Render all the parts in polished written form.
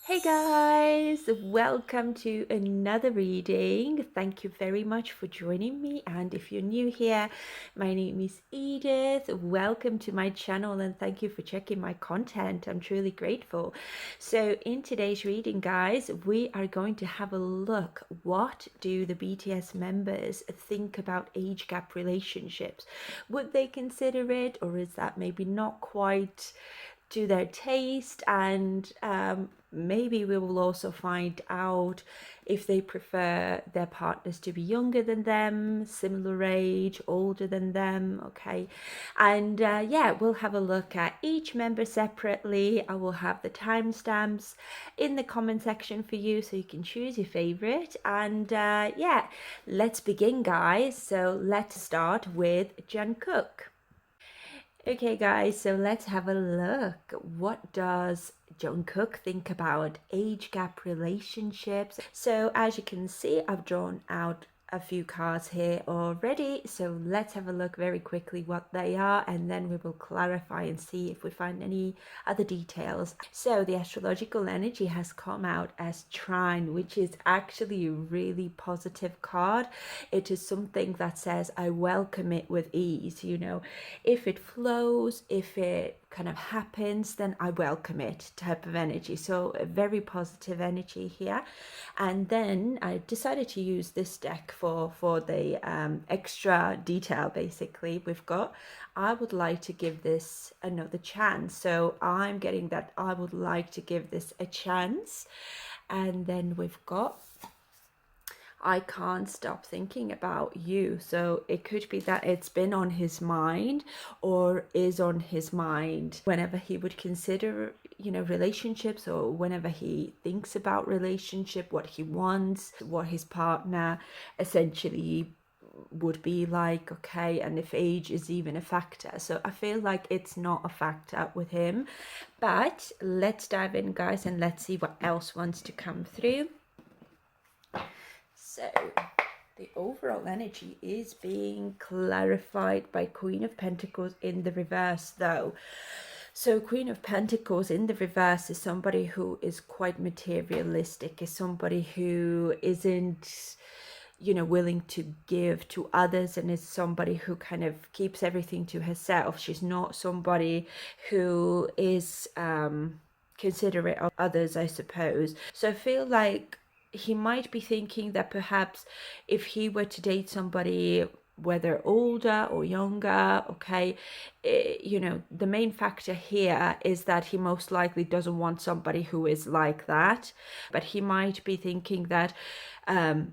Hey guys, welcome to another reading. Thank you very much for joining me. And if you're new here, my name is Edith. Welcome to my channel and thank you for checking my content. I'm truly grateful. So in today's reading, guys, we are going to have a look. What do the BTS members think about age gap relationships? Would they consider it, or is that maybe not quite to their taste? And maybe we will also find out if they prefer their partners to be younger than them, similar age, older than them. Okay, and yeah, we'll have a look at each member separately. I will have the timestamps in the comment section for you so you can choose your favorite. And yeah, let's begin, guys. So let's start with Jungkook. Okay, guys, so let's have a look. What does Jungkook think about age gap relationships? So, as you can see, I've drawn out a few cards here already. So, let's have a look very quickly what they are, and then we will clarify and see if we find any other details. So, the astrological energy has come out as Trine, which is actually a really positive card. It is something that says, I welcome it with ease, if it flows, if it kind of happens, then I welcome it type of energy. So a very positive energy here. And then I decided to use this deck for the extra detail. Basically, we've got, I would like to give this another chance. So I'm getting that I would like to give this a chance. And then we've got, I can't stop thinking about you. So it could be that it's been on his mind or is on his mind whenever he would consider, relationships, or whenever he thinks about relationship, what he wants, what his partner essentially would be like. Okay, and if age is even a factor. So I feel like it's not a factor with him, but let's dive in, guys, and let's see what else wants to come through. So the overall energy is being clarified by Queen of Pentacles in the reverse, though. So Queen of Pentacles in the reverse is somebody who is quite materialistic, is somebody who isn't, willing to give to others, and is somebody who kind of keeps everything to herself. She's not somebody who is considerate of others, I suppose. So I feel like he might be thinking that perhaps if he were to date somebody, whether older or younger, okay, the main factor here is that he most likely doesn't want somebody who is like that. But he might be thinking that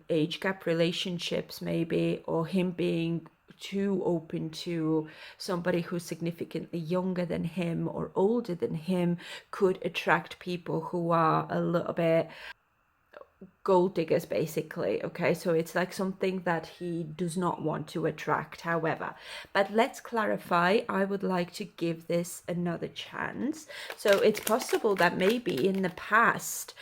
age gap relationships, maybe, or him being too open to somebody who's significantly younger than him or older than him, could attract people who are a little bit gold diggers, basically. Okay, so it's like something that he does not want to attract. However, but let's clarify, I would like to give this another chance. So it's possible that maybe in the past,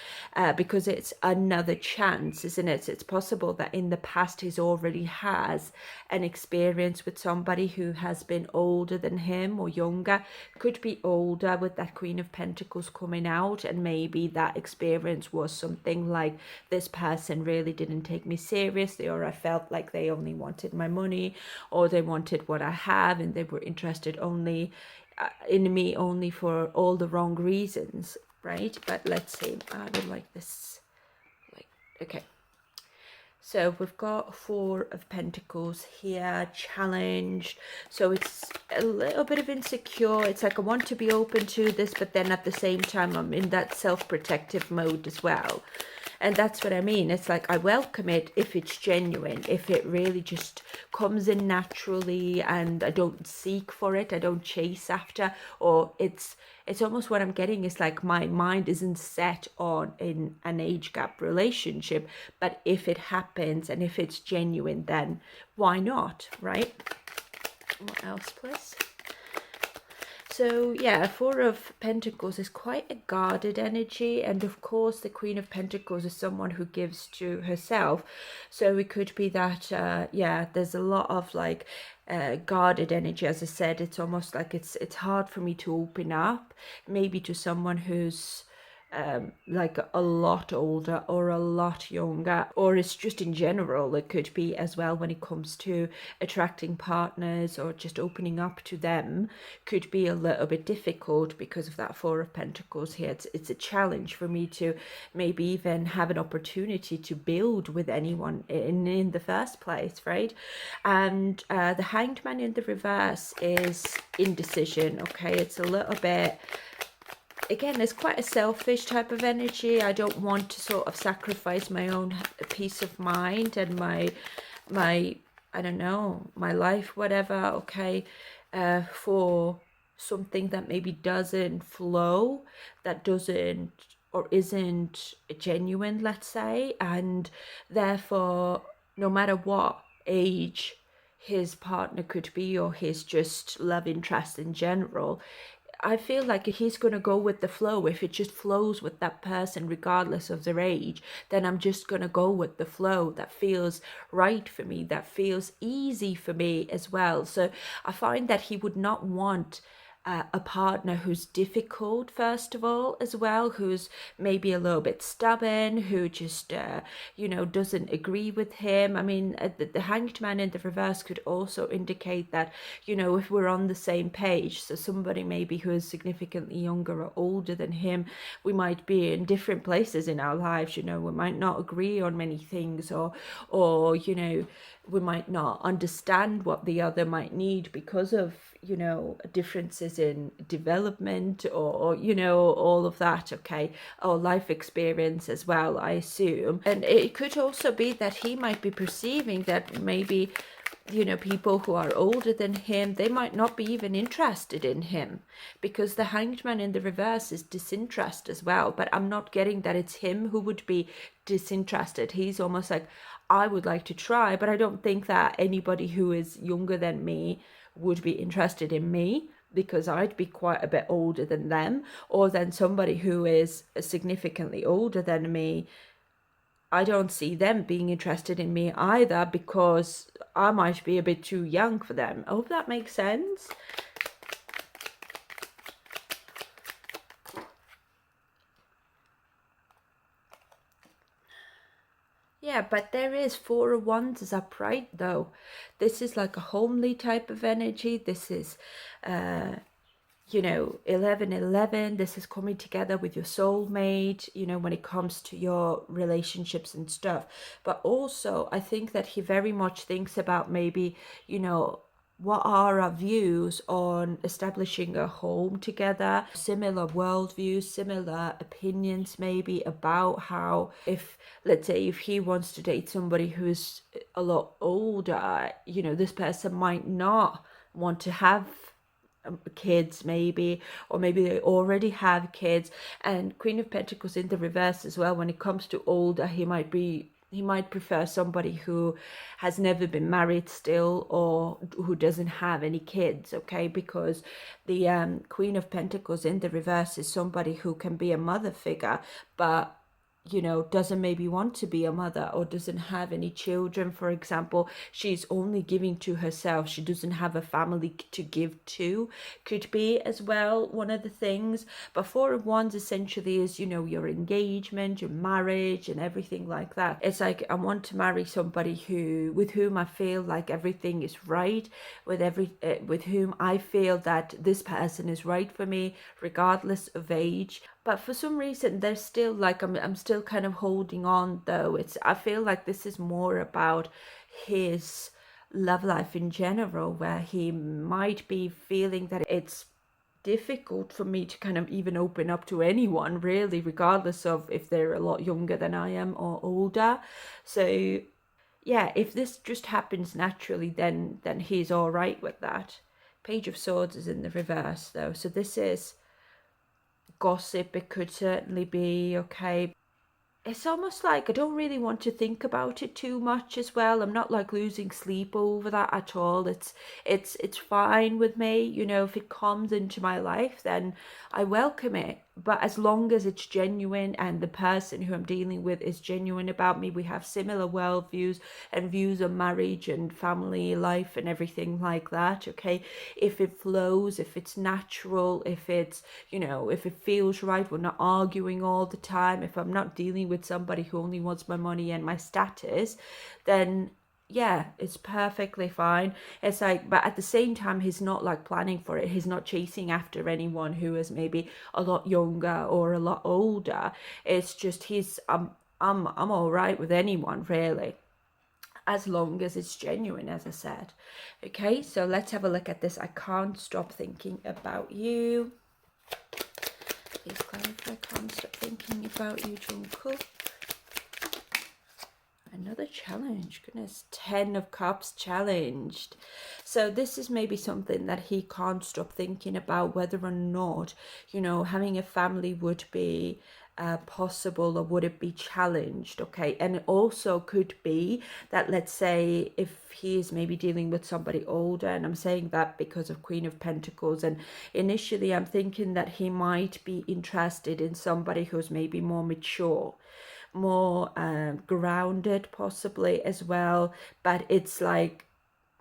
because it's another chance, isn't it, it's possible that in the past he's already has an experience with somebody who has been older than him or younger. Could be older with that Queen of Pentacles coming out, and maybe that experience was something like, this person really didn't take me seriously, or I felt like they only wanted my money, or they wanted what I have, and they were interested only in me only for all the wrong reasons, right? But let's see, I would like this, okay. So we've got Four of Pentacles here, challenged. So it's a little bit of insecure. It's like, I want to be open to this, but then at the same time, I'm in that self-protective mode as well. And that's what I mean. It's like, I welcome it if it's genuine, if it really just comes in naturally and I don't seek for it, I don't chase after, or it's almost what I'm getting is like, my mind isn't set on in an age gap relationship, but if it happens and if it's genuine, then why not, right? What else, please? So yeah, Four of Pentacles is quite a guarded energy, and of course the Queen of Pentacles is someone who gives to herself. So it could be that yeah, there's a lot of like guarded energy. As I said, it's almost like it's hard for me to open up maybe to someone who's like a lot older or a lot younger, or it's just in general, it could be as well when it comes to attracting partners or just opening up to them, could be a little bit difficult because of that Four of Pentacles here. It's a challenge for me to maybe even have an opportunity to build with anyone in the first place, right? And the Hanged Man in the reverse is indecision. Okay, it's a little bit, again, it's quite a selfish type of energy. I don't want to sort of sacrifice my own peace of mind and my I don't know, my life, whatever, okay, for something that maybe doesn't flow, that doesn't or isn't genuine, let's say. And therefore, no matter what age his partner could be, or his just love interest in general, I feel like he's going to go with the flow. If it just flows with that person, regardless of their age, then I'm just going to go with the flow that feels right for me, that feels easy for me as well. So I find that he would not want a partner who's difficult, first of all, as well, who's maybe a little bit stubborn, who just, doesn't agree with him. I mean, the Hanged Man in the reverse could also indicate that, if we're on the same page, so somebody maybe who is significantly younger or older than him, we might be in different places in our lives, we might not agree on many things, or we might not understand what the other might need because of differences in development, or all of that, okay, or life experience as well, I assume. And it could also be that he might be perceiving that maybe people who are older than him, they might not be even interested in him, because the Hanged Man in the reverse is disinterest as well. But I'm not getting that it's him who would be disinterested. He's almost like, I would like to try, but I don't think that anybody who is younger than me would be interested in me, because I'd be quite a bit older than them, or than somebody who is significantly older than me. I don't see them being interested in me either, because I might be a bit too young for them. I hope that makes sense. Yeah, but there is Four of Wands is upright though. This is like a homely type of energy. This is 11:11, this is coming together with your soulmate, when it comes to your relationships and stuff. But also, I think that he very much thinks about maybe, what are our views on establishing a home together, similar worldviews, similar opinions maybe about how, if, let's say, if he wants to date somebody who's a lot older, this person might not want to have kids maybe, or maybe they already have kids. And Queen of Pentacles in the reverse as well, when it comes to older, he might prefer somebody who has never been married still, or who doesn't have any kids, okay? Because the Queen of Pentacles in the reverse is somebody who can be a mother figure, but doesn't maybe want to be a mother, or doesn't have any children, for example. She's only giving to herself. She doesn't have a family to give to, could be as well one of the things. But Four of Wands essentially is, your engagement, your marriage, and everything like that. It's like, I want to marry somebody with whom I feel like everything is right, with whom I feel that this person is right for me, regardless of age. But for some reason, there's still like, I'm still kind of holding on though. I feel like this is more about his love life in general, where he might be feeling that it's difficult for me to kind of even open up to anyone, really, regardless of if they're a lot younger than I am or older. So yeah, if this just happens naturally, then he's all right with that. Page of Swords is in the reverse though, so this is gossip. It could certainly be, okay. It's almost like I don't really want to think about it too much as well. I'm not like losing sleep over that at all. It's fine with me. If it comes into my life, then I welcome it. but as long as it's genuine and the person who I'm dealing with is genuine about me, we have similar worldviews and views on marriage and family life and everything like that, okay? If it flows, if it's natural, if it's, you know, if it feels right, we're not arguing all the time, if I'm not dealing with somebody who only wants my money and my status, then yeah, it's perfectly fine. It's like, but at the same time, he's not like planning for it. He's not chasing after anyone who is maybe a lot younger or a lot older. It's just I'm all right with anyone really, as long as it's genuine, as I said. Okay, so let's have a look at this. I can't stop thinking about you. Please clarify. Can't stop thinking about you, Jungkook. Another challenge, goodness, 10 of Cups challenged. So this is maybe something that he can't stop thinking about, whether or not, you know, having a family would be possible, or would it be challenged, okay? And it also could be that, let's say, if he is maybe dealing with somebody older, and I'm saying that because of Queen of Pentacles, and initially I'm thinking that he might be interested in somebody who's maybe more mature, more grounded possibly as well. But it's like,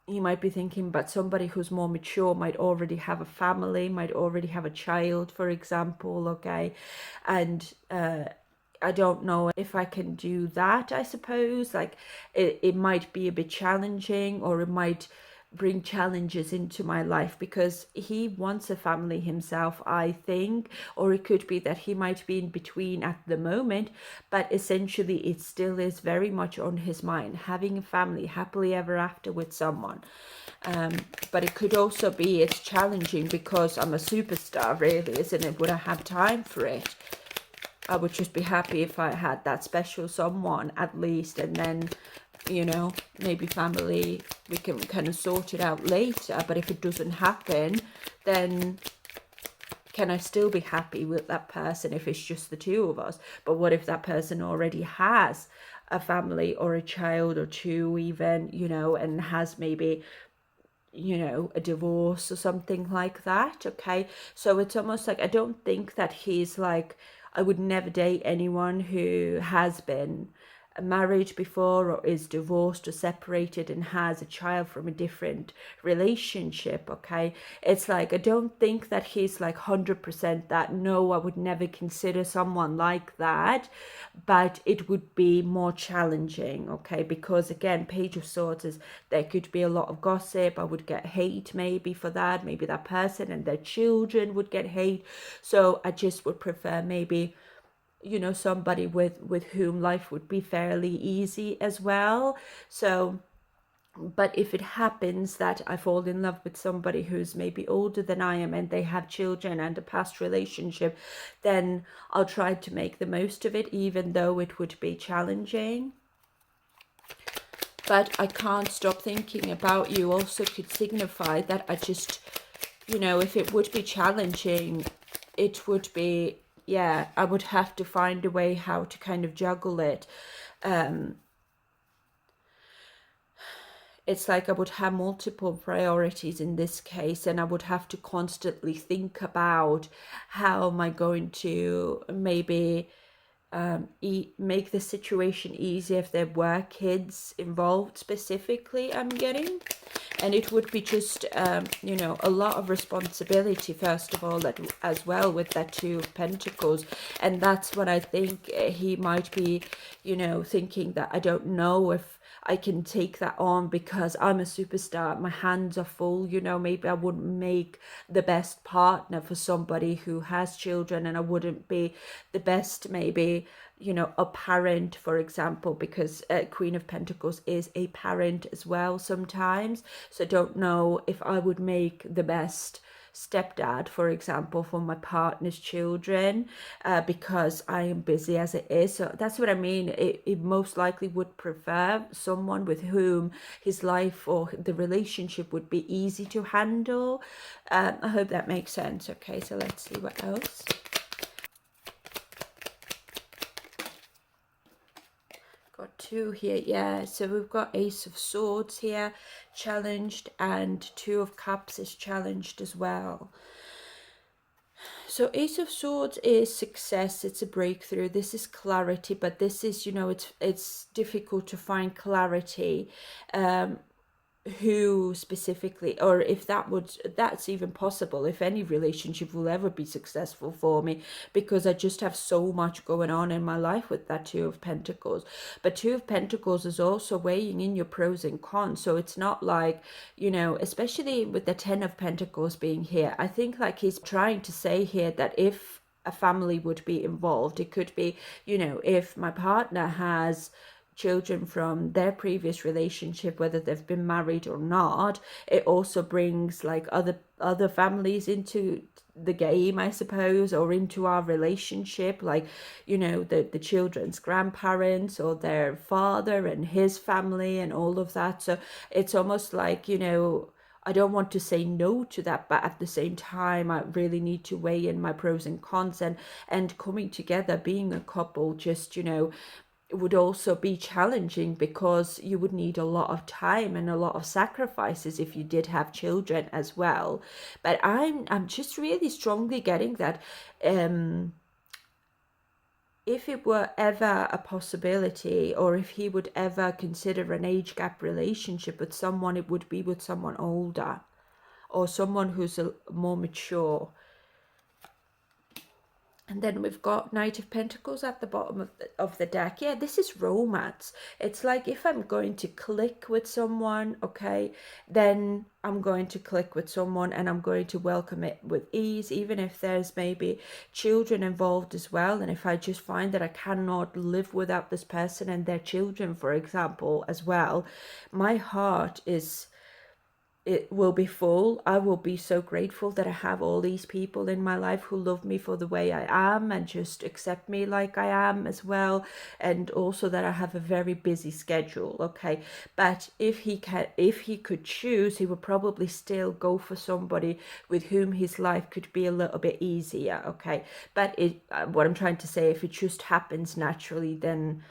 you might be thinking, but somebody who's more mature might already have a family, might already have a child, for example, okay? And I don't know if I can do that, I suppose. Like, it might be a bit challenging, or it might bring challenges into my life, because he wants a family himself, I think. Or it could be that he might be in between at the moment, but essentially it still is very much on his mind, having a family happily ever after with someone. But it could also be it's challenging because I'm a superstar, really, isn't it? Would I have time for it? I would just be happy if I had that special someone at least, and then, you know, maybe family, we can kind of sort it out later. But if it doesn't happen, then can I still be happy with that person if it's just the two of us? But what if that person already has a family or a child or two even, you know, and has maybe, you know, a divorce or something like that, okay? So it's almost like, I don't think that he's like, I would never date anyone who has been married before, or is divorced or separated and has a child from a different relationship, okay? It's like, I don't think that he's like 100% that. No, I would never consider someone like that, but it would be more challenging, okay? Because again, Page of Swords is, there could be a lot of gossip. I would get hate maybe for that. Maybe that person and their children would get hate. So I just would prefer maybe, you know, somebody with whom life would be fairly easy as well. So, but if it happens that I fall in love with somebody who's maybe older than I am and they have children and a past relationship, then I'll try to make the most of it, even though it would be challenging. But I can't stop thinking about you also could signify that I just, you know, if it would be challenging, it would be, yeah, I would have to find a way how to kind of juggle it. It's like I would have multiple priorities in this case, and I would have to constantly think about how am I going to maybe make the situation easier if there were kids involved specifically, I'm getting. And it would be just, you know, a lot of responsibility, first of all, that as well with that Two of Pentacles. And that's what I think he might be, you know, thinking, that I don't know if I can take that on because I'm a superstar. My hands are full, you know, maybe I wouldn't make the best partner for somebody who has children, and I wouldn't be the best, maybe, you know, a parent, for example, because Queen of Pentacles is a parent as well sometimes. So I don't know if I would make the best stepdad, for example, for my partner's children, because I am busy as it is. So that's what I mean. It most likely would prefer someone with whom his life or the relationship would be easy to handle. I hope that makes sense. Okay, so let's see what else. Got two here, yeah. So we've got Ace of Swords here, challenged, and Two of Cups is challenged as well. So Ace of Swords is success, it's a breakthrough, this is clarity, but this is, it's difficult to find clarity. Who specifically, or if that's even possible, if any relationship will ever be successful for me, because I just have so much going on in my life with that Two of Pentacles. But Two of Pentacles is also weighing in your pros and cons, so it's not like, especially with the Ten of Pentacles being here, I think like he's trying to say here that if a family would be involved, it could be, if my partner has children from their previous relationship, whether they've been married or not, it also brings like other families into the game, I suppose, or into our relationship, like, the children's grandparents or their father and his family and all of that. So it's almost like, I don't want to say no to that, but at the same time, I really need to weigh in my pros and cons, and coming together, being a couple, just, it would also be challenging because you would need a lot of time and a lot of sacrifices if you did have children as well. But I'm just really strongly getting that if it were ever a possibility, or if he would ever consider an age gap relationship with someone, it would be with someone older or someone who's more mature. And then we've got Knight of Pentacles at the bottom of the deck. Yeah, this is romance. It's like if I'm going to click with someone, okay, then I'm going to click with someone and I'm going to welcome it with ease, even if there's maybe children involved as well. And if I just find that I cannot live without this person and their children, for example, as well, my heart it will be full. I will be so grateful that I have all these people in my life who love me for the way I am and just accept me like I am as well. And also that I have a very busy schedule, okay? But if he could choose, he would probably still go for somebody with whom his life could be a little bit easier, okay? But what I'm trying to say, if it just happens naturally, then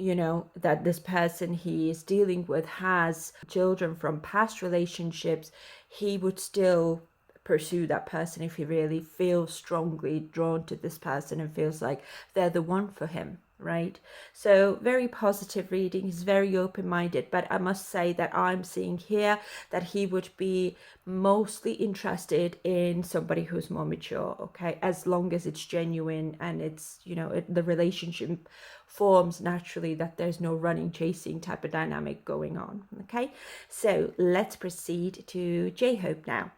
that this person he is dealing with has children from past relationships, he would still pursue that person if he really feels strongly drawn to this person and feels like they're the one for him, right? So very positive reading. He's very open-minded, but I must say that I'm seeing here that he would be mostly interested in somebody who's more mature, okay, as long as it's genuine and it's the relationship forms naturally, that there's no running chasing type of dynamic going on. Okay, so let's proceed to J-Hope now.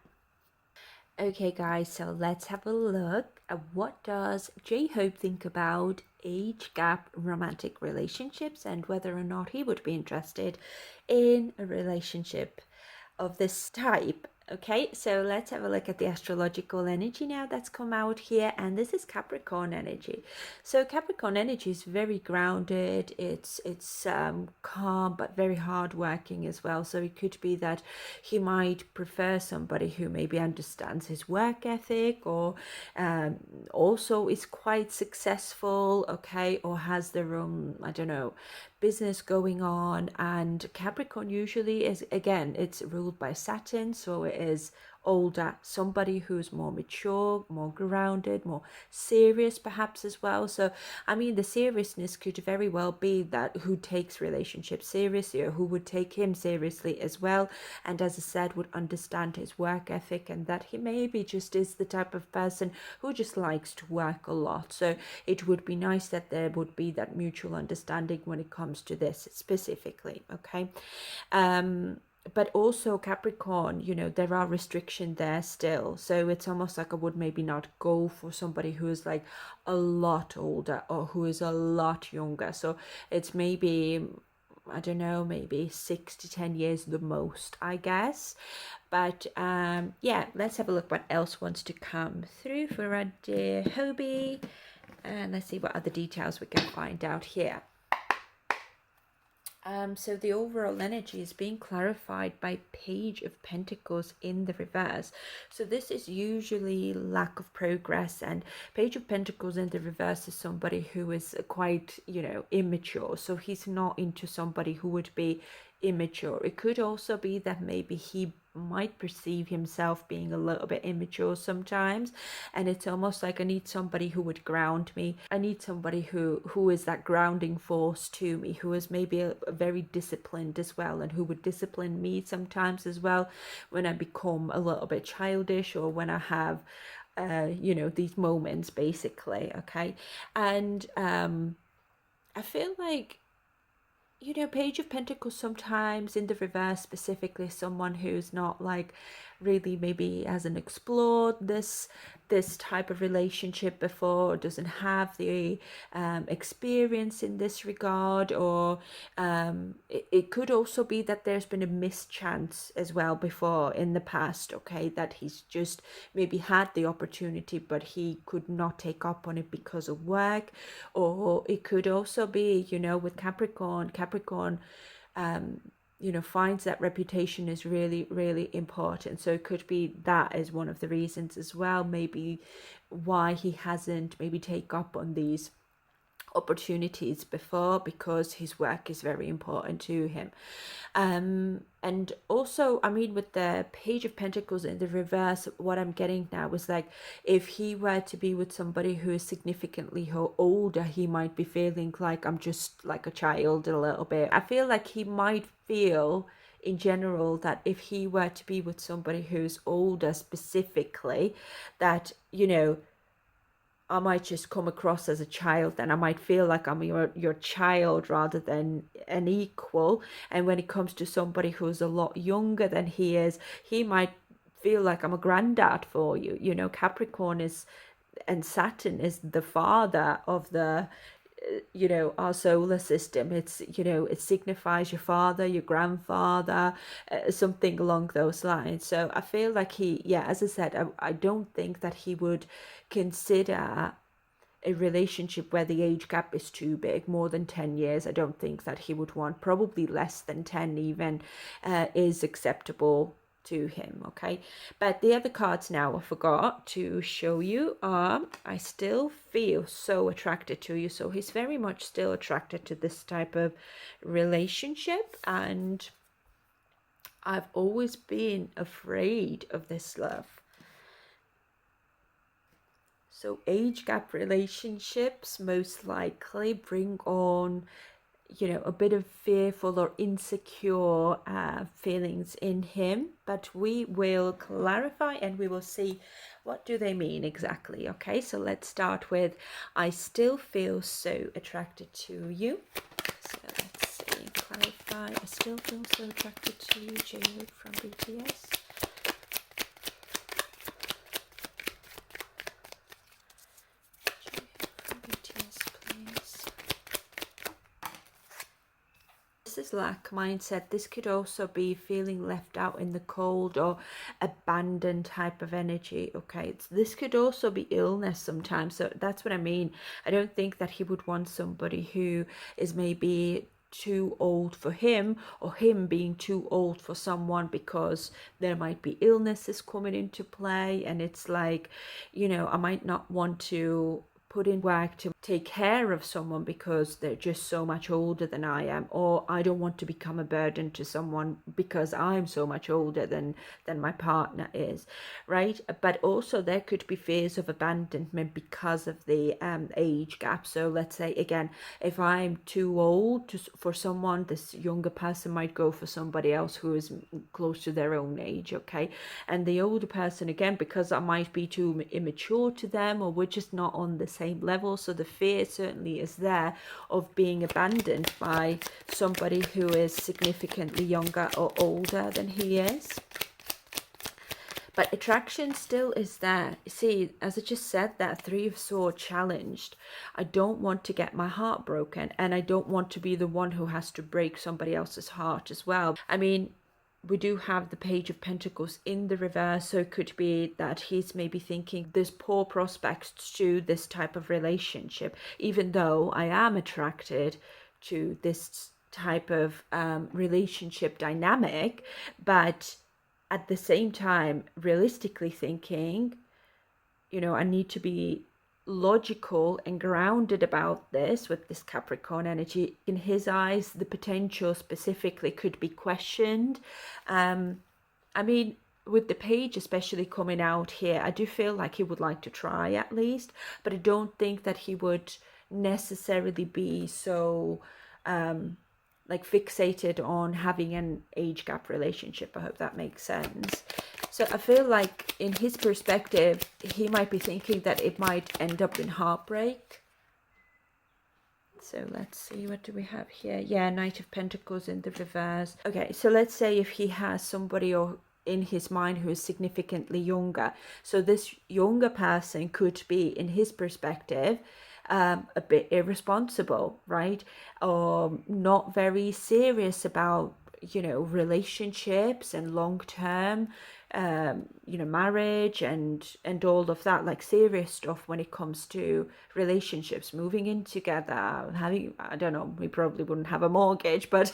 Okay guys, so let's have a look at what does J-Hope think about age gap romantic relationships and whether or not he would be interested in a relationship of this type. Okay, so let's have a look at the astrological energy now that's come out here, and this is Capricorn energy. So Capricorn energy is very grounded. It's calm but very hardworking as well. So it could be that he might prefer somebody who maybe understands his work ethic, or also is quite successful, okay, or has their own, I don't know, business going on. And Capricorn usually is, again, it's ruled by Saturn, so it is older, somebody who's more mature, more grounded, more serious perhaps as well. So I mean, the seriousness could very well be that who takes relationships seriously, or who would take him seriously as well, and as I said, would understand his work ethic, and that he maybe just is the type of person who just likes to work a lot. So it would be nice that there would be that mutual understanding when it comes to this specifically, okay? But also Capricorn, there are restrictions there still. So it's almost like I would maybe not go for somebody who is like a lot older or who is a lot younger. So it's maybe, I don't know, maybe 6 to 10 years the most, I guess. But yeah, let's have a look what else wants to come through for our dear Hobie. And let's see what other details we can find out here. So the overall energy is being clarified by Page of Pentacles in the reverse. So this is usually lack of progress, and Page of Pentacles in the reverse is somebody who is quite, immature. So he's not into somebody who would be immature. It could also be that maybe he might perceive himself being a little bit immature sometimes, and it's almost like I need somebody who would ground me. I need somebody who is that grounding force to me, who is maybe a very disciplined as well, and who would discipline me sometimes as well when I become a little bit childish, or when I have you know, these moments basically. Okay. And I feel like, you know, Page of Pentacles sometimes in the reverse, specifically someone who's not like really, maybe hasn't explored this type of relationship before, or doesn't have the experience in this regard, or it could also be that there's been a mischance as well before in the past, okay, that he's just maybe had the opportunity but he could not take up on it because of work. Or it could also be, you know, with Capricorn, you know, finds that reputation is really, really important. So it could be that as one of the reasons as well, maybe why he hasn't maybe take up on these opportunities before, because his work is very important to him. And also, I mean, with the Page of Pentacles in the reverse, what I'm getting now is like, if he were to be with somebody who is significantly older, he might be feeling like, I'm just like a child a little bit. I feel like he might feel in general that if he were to be with somebody who's older specifically, that, you know, I might just come across as a child, and I might feel like I'm your child rather than an equal. And when it comes to somebody who's a lot younger than he is, he might feel like I'm a granddad for you. You know, Capricorn is, and Saturn is the father of the, you know, our solar system. It's, you know, it signifies your father, your grandfather, something along those lines. So I feel like he, yeah, as I said, I don't think that he would consider a relationship where the age gap is too big, more than 10 years. I don't think that he would want. Probably less than 10 even is acceptable to him. Okay, but the other cards now I forgot to show you are, I still feel so attracted to you. So he's very much still attracted to this type of relationship, and I've always been afraid of this love. So age gap relationships most likely bring on, you know, a bit of fearful or insecure feelings in him, but we will clarify and we will see what do they mean exactly. Okay, so let's start with, I still feel so attracted to you. So let's see, clarify, I still feel so attracted to you, Jungkook from BTS. This is lack mindset. This could also be feeling left out in the cold or abandoned type of energy. Okay, this could also be illness sometimes. So that's what I mean. I don't think that he would want somebody who is maybe too old for him, or him being too old for someone, because there might be illnesses coming into play. And it's like, you know, I might not want to put in work to take care of someone because they're just so much older than I am, or I don't want to become a burden to someone because I'm so much older than my partner is, right? But also there could be fears of abandonment because of the age gap. So let's say again, if I'm too old for someone, this younger person might go for somebody else who is close to their own age. Okay, and the older person, again, because I might be too immature to them, or we're just not on the same level. So the fear certainly is there of being abandoned by somebody who is significantly younger or older than he is. But attraction still is there. See, as I just said, that Three of Swords challenged. I don't want to get my heart broken, and I don't want to be the one who has to break somebody else's heart as well. I mean, we do have the Page of Pentacles in the reverse, so it could be that he's maybe thinking there's poor prospects to this type of relationship, even though I am attracted to this type of relationship dynamic. But at the same time, realistically thinking, you know, I need to be logical and grounded about this with this Capricorn energy. In his eyes, the potential specifically could be questioned. I mean, with the page especially coming out here, I do feel like he would like to try at least, but I don't think that he would necessarily be so like fixated on having an age gap relationship. I hope that makes sense. So I feel like in his perspective, he might be thinking that it might end up in heartbreak. So let's see, what do we have here? Yeah, Knight of Pentacles in the reverse. Okay, so let's say if he has somebody or in his mind who is significantly younger. So this younger person could be, in his perspective, a bit irresponsible, right? Or not very serious about, you know, relationships and long term, you know, marriage and all of that, like serious stuff when it comes to relationships, moving in together, having, I don't know, we probably wouldn't have a mortgage, but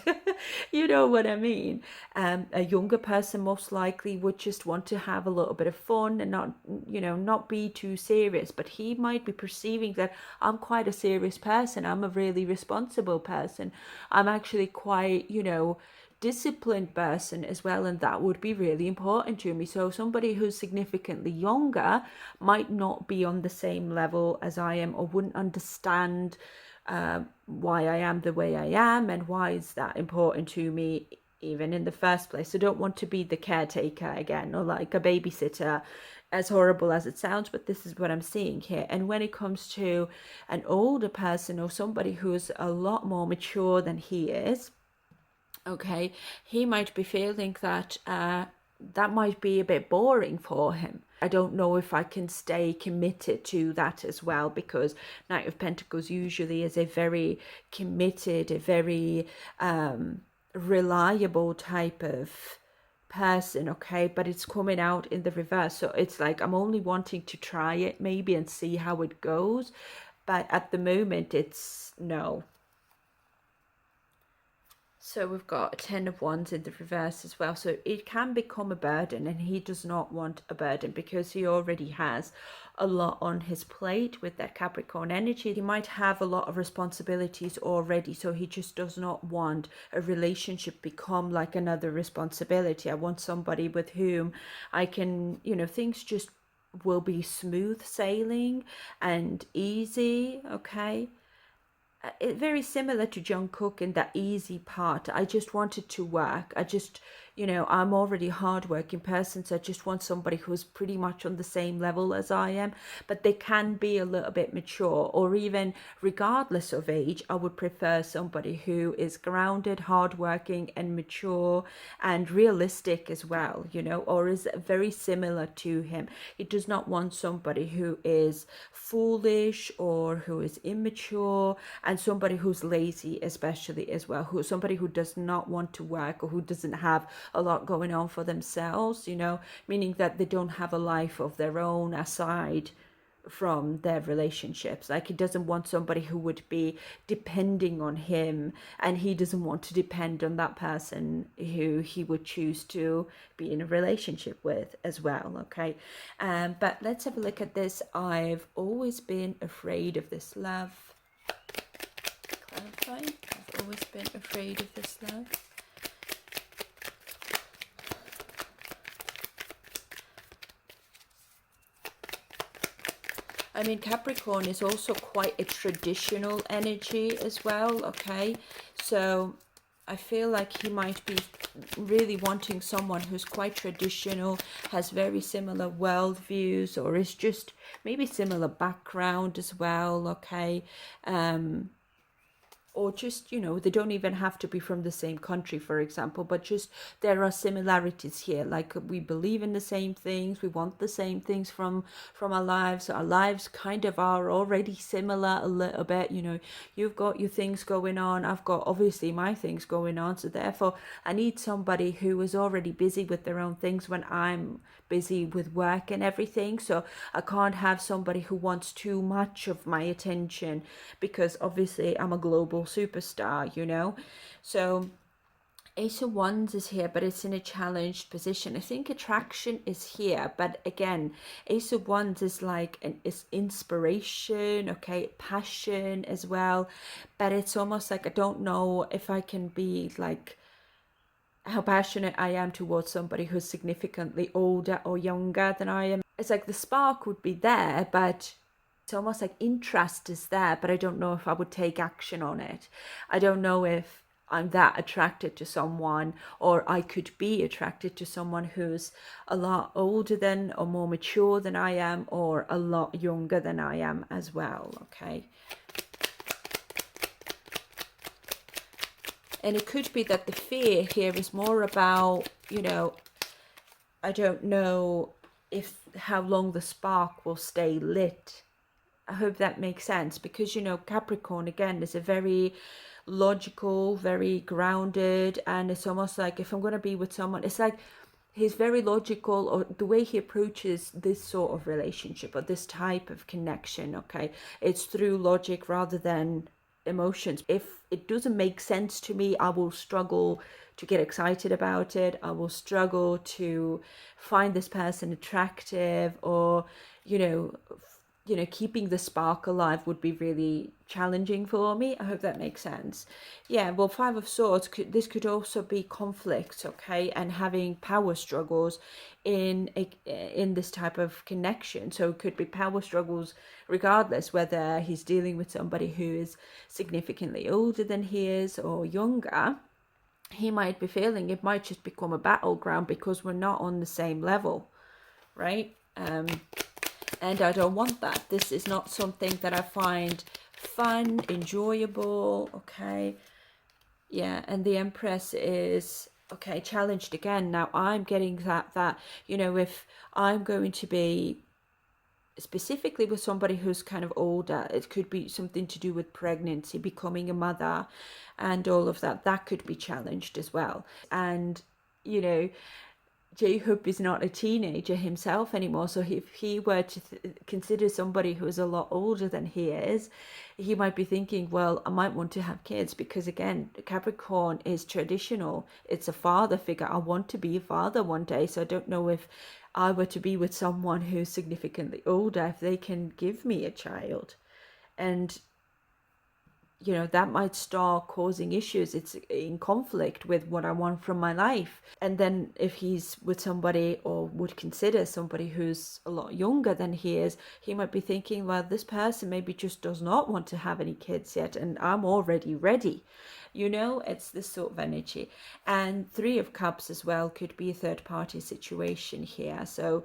you know what I mean. A younger person most likely would just want to have a little bit of fun and not, you know, not be too serious, but he might be perceiving that I'm quite a serious person, I'm a really responsible person, I'm actually quite, you know, disciplined person as well, and that would be really important to me. So somebody who's significantly younger might not be on the same level as I am, or wouldn't understand why I am the way I am and why is that important to me even in the first place. I don't want to be the caretaker again, or like a babysitter, as horrible as it sounds, but this is what I'm seeing here. And when it comes to an older person or somebody who's a lot more mature than he is, okay, he might be feeling that that might be a bit boring for him. I don't know if I can stay committed to that as well, because Knight of Pentacles usually is a very committed, a very reliable type of person, okay, but it's coming out in the reverse. So it's like I'm only wanting to try it maybe and see how it goes, but at the moment it's no. So we've got a 10 of Wands in the reverse as well. So it can become a burden, and he does not want a burden because he already has a lot on his plate with that Capricorn energy. He might have a lot of responsibilities already, so he just does not want a relationship become like another responsibility. I want somebody with whom I can, you know, things just will be smooth sailing and easy, okay? Very similar to Jungkook in that easy part. I just wanted to work. I just, you know, I'm already a hardworking person, so I just want somebody who's pretty much on the same level as I am. But they can be a little bit mature, or even regardless of age, I would prefer somebody who is grounded, hardworking, and mature and realistic as well, you know, or is very similar to him. He does not want somebody who is foolish or who is immature, and somebody who's lazy especially as well, who somebody who does not want to work or who doesn't have a lot going on for themselves, you know, meaning that they don't have a life of their own aside from their relationships. Like he doesn't want somebody who would be depending on him, and he doesn't want to depend on that person who he would choose to be in a relationship with as well, okay? But let's have a look at this. I've always been afraid of this love. Clarify. I've always been afraid of this love. I mean, Capricorn is also quite a traditional energy as well, okay? So I feel like he might be really wanting someone who's quite traditional, has very similar worldviews, or is just maybe similar background as well, okay? Or just, you know, they don't even have to be from the same country, for example, but just there are similarities here. Like we believe in the same things, we want the same things from our lives. Our lives kind of are already similar a little bit, you know. You've got your things going on, I've got obviously my things going on, so therefore I need somebody who is already busy with their own things when I'm busy with work and everything. So I can't have somebody who wants too much of my attention, because obviously I'm a global superstar, you know. So Ace of Wands is here, but it's in a challenged position. I think attraction is here, but again, Ace of Wands is like it's inspiration, okay, passion as well, but it's almost like I don't know if I can be like how passionate I am towards somebody who's significantly older or younger than I am. It's like the spark would be there, but it's almost like interest is there, but I don't know if I would take action on it. I don't know if I'm that attracted to someone, or I could be attracted to someone who's a lot older than or more mature than I am, or a lot younger than I am as well. Okay. And it could be that the fear here is more about, I don't know if how long the spark will stay lit. I hope that makes sense, because Capricorn again is a very logical, very grounded, and it's almost like if I'm going to be with someone, it's like he's very logical, or the way he approaches this sort of relationship or this type of connection, okay, it's through logic rather than emotions. If it doesn't make sense to me, I will struggle to get excited about it. I will struggle to find this person attractive, or keeping the spark alive would be really challenging for me. I hope that makes sense. Yeah, well, Five of Swords, this could also be conflict, okay, and having power struggles in this type of connection. So it could be power struggles regardless whether he's dealing with somebody who is significantly older than he is or younger. He might be feeling it might just become a battleground because we're not on the same level, right? And I don't want that. This is not something that I find fun, enjoyable, okay? Yeah, and the Empress is, okay, challenged again. Now I'm getting that if I'm going to be specifically with somebody who's kind of older, it could be something to do with pregnancy, becoming a mother, and all of that. That could be challenged as well. And, J-Hope is not a teenager himself anymore, so if he were to consider somebody who is a lot older than he is, he might be thinking, well, I might want to have kids, because again, Capricorn is traditional. It's a father figure. I want to be a father one day, so I don't know if I were to be with someone who's significantly older, if they can give me a child. And that might start causing issues. It's in conflict with what I want from my life. And then if he's with somebody, or would consider somebody who's a lot younger than he is, he might be thinking, well, this person maybe just does not want to have any kids yet, and I'm already ready. It's this sort of energy. And Three of Cups as well could be a third party situation here. So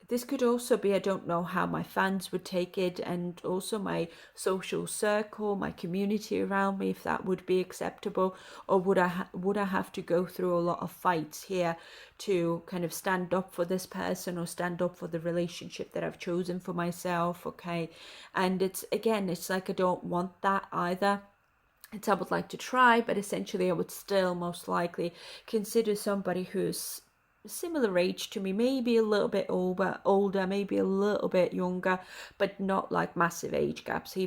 this could also be, I don't know how my fans would take it, and also my social circle, my community around me, if that would be acceptable, or would I have to go through a lot of fights here to kind of stand up for this person, or stand up for the relationship that I've chosen for myself, okay? And it's like I don't want that either. I would like to try, but essentially I would still most likely consider somebody who's similar age to me, maybe a little bit older, maybe a little bit younger, but not like massive age gaps.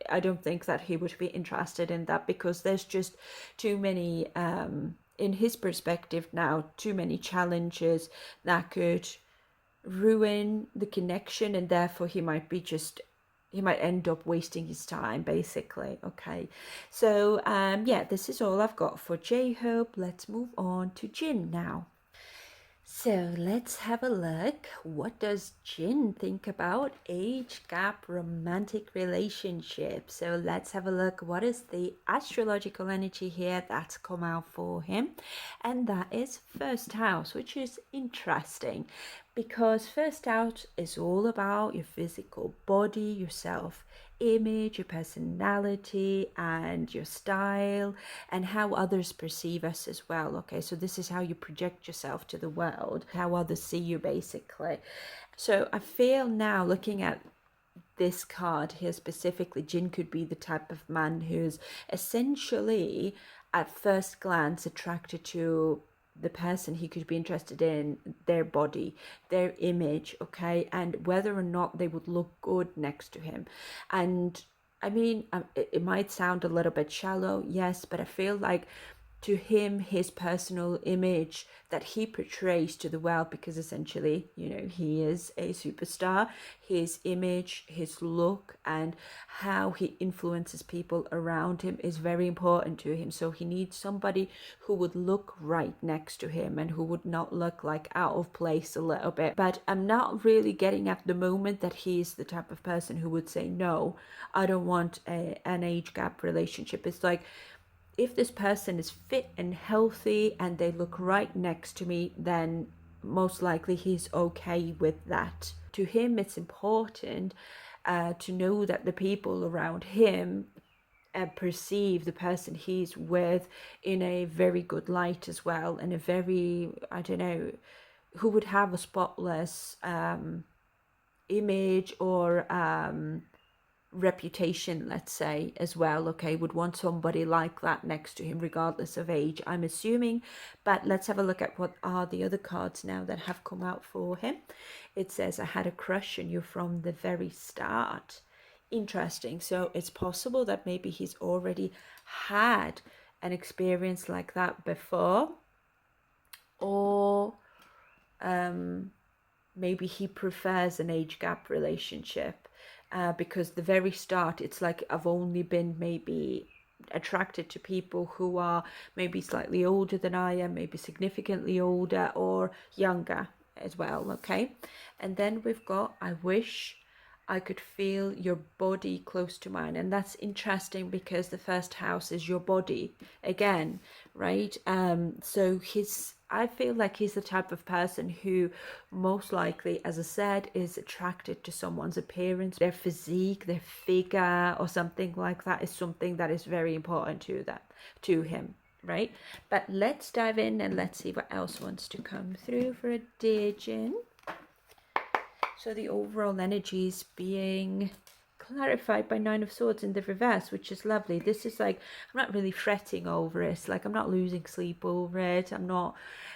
I don't think that he would be interested in that, because there's just too many, in his perspective now, too many challenges that could ruin the connection, and therefore he might end up wasting his time, basically. Okay, so yeah, this is all I've got for J-Hope. Let's move on to Jin now. So let's have a look. What does Jin think about age gap romantic relationships? So let's have a look. What is the astrological energy here that's come out for him? And that is first house, which is interesting, because first house is all about your physical body, your self image, your personality, and your style, and how others perceive us as well. Okay, so this is how you project yourself to the world, how others see you, basically. So I feel now, looking at this card here specifically, Jin could be the type of man who's essentially at first glance attracted to the person. He could be interested in their body, their image, okay, and whether or not they would look good next to him. And I mean, it might sound a little bit shallow, yes, but I feel like to him, his personal image that he portrays to the world, because essentially, you know, he is a superstar. His image, his look, and how he influences people around him is very important to him. So he needs somebody who would look right next to him and who would not look like out of place a little bit. But I'm not really getting at the moment that he's the type of person who would say, no, I don't want an age gap relationship. It's like, if this person is fit and healthy and they look right next to me, then most likely he's okay with that. To him, it's important to know that the people around him perceive the person he's with in a very good light as well, and a very, I don't know, who would have a spotless image or reputation, let's say, as well. Okay, would want somebody like that next to him regardless of age, I'm assuming. But let's have a look at what are the other cards now that have come out for him. It says, I had a crush on you from the very start. Interesting. So it's possible that maybe he's already had an experience like that before, or maybe he prefers an age gap relationship. Because the very start, it's like, I've only been maybe attracted to people who are maybe slightly older than I am, maybe significantly older or younger as well. Okay, and then we've got, I wish I could feel your body close to mine. And that's interesting because the first house is your body again, right? So I feel like he's the type of person who most likely, as I said, is attracted to someone's appearance, their physique, their figure, or something like that is something that is very important to him, right? But let's dive in and let's see what else wants to come through for a dear Jin. So the overall energy is being clarified by Nine of Swords in the reverse, which is lovely. This is like, I'm not really fretting over it. Like, I'm not losing sleep over it. I'm not,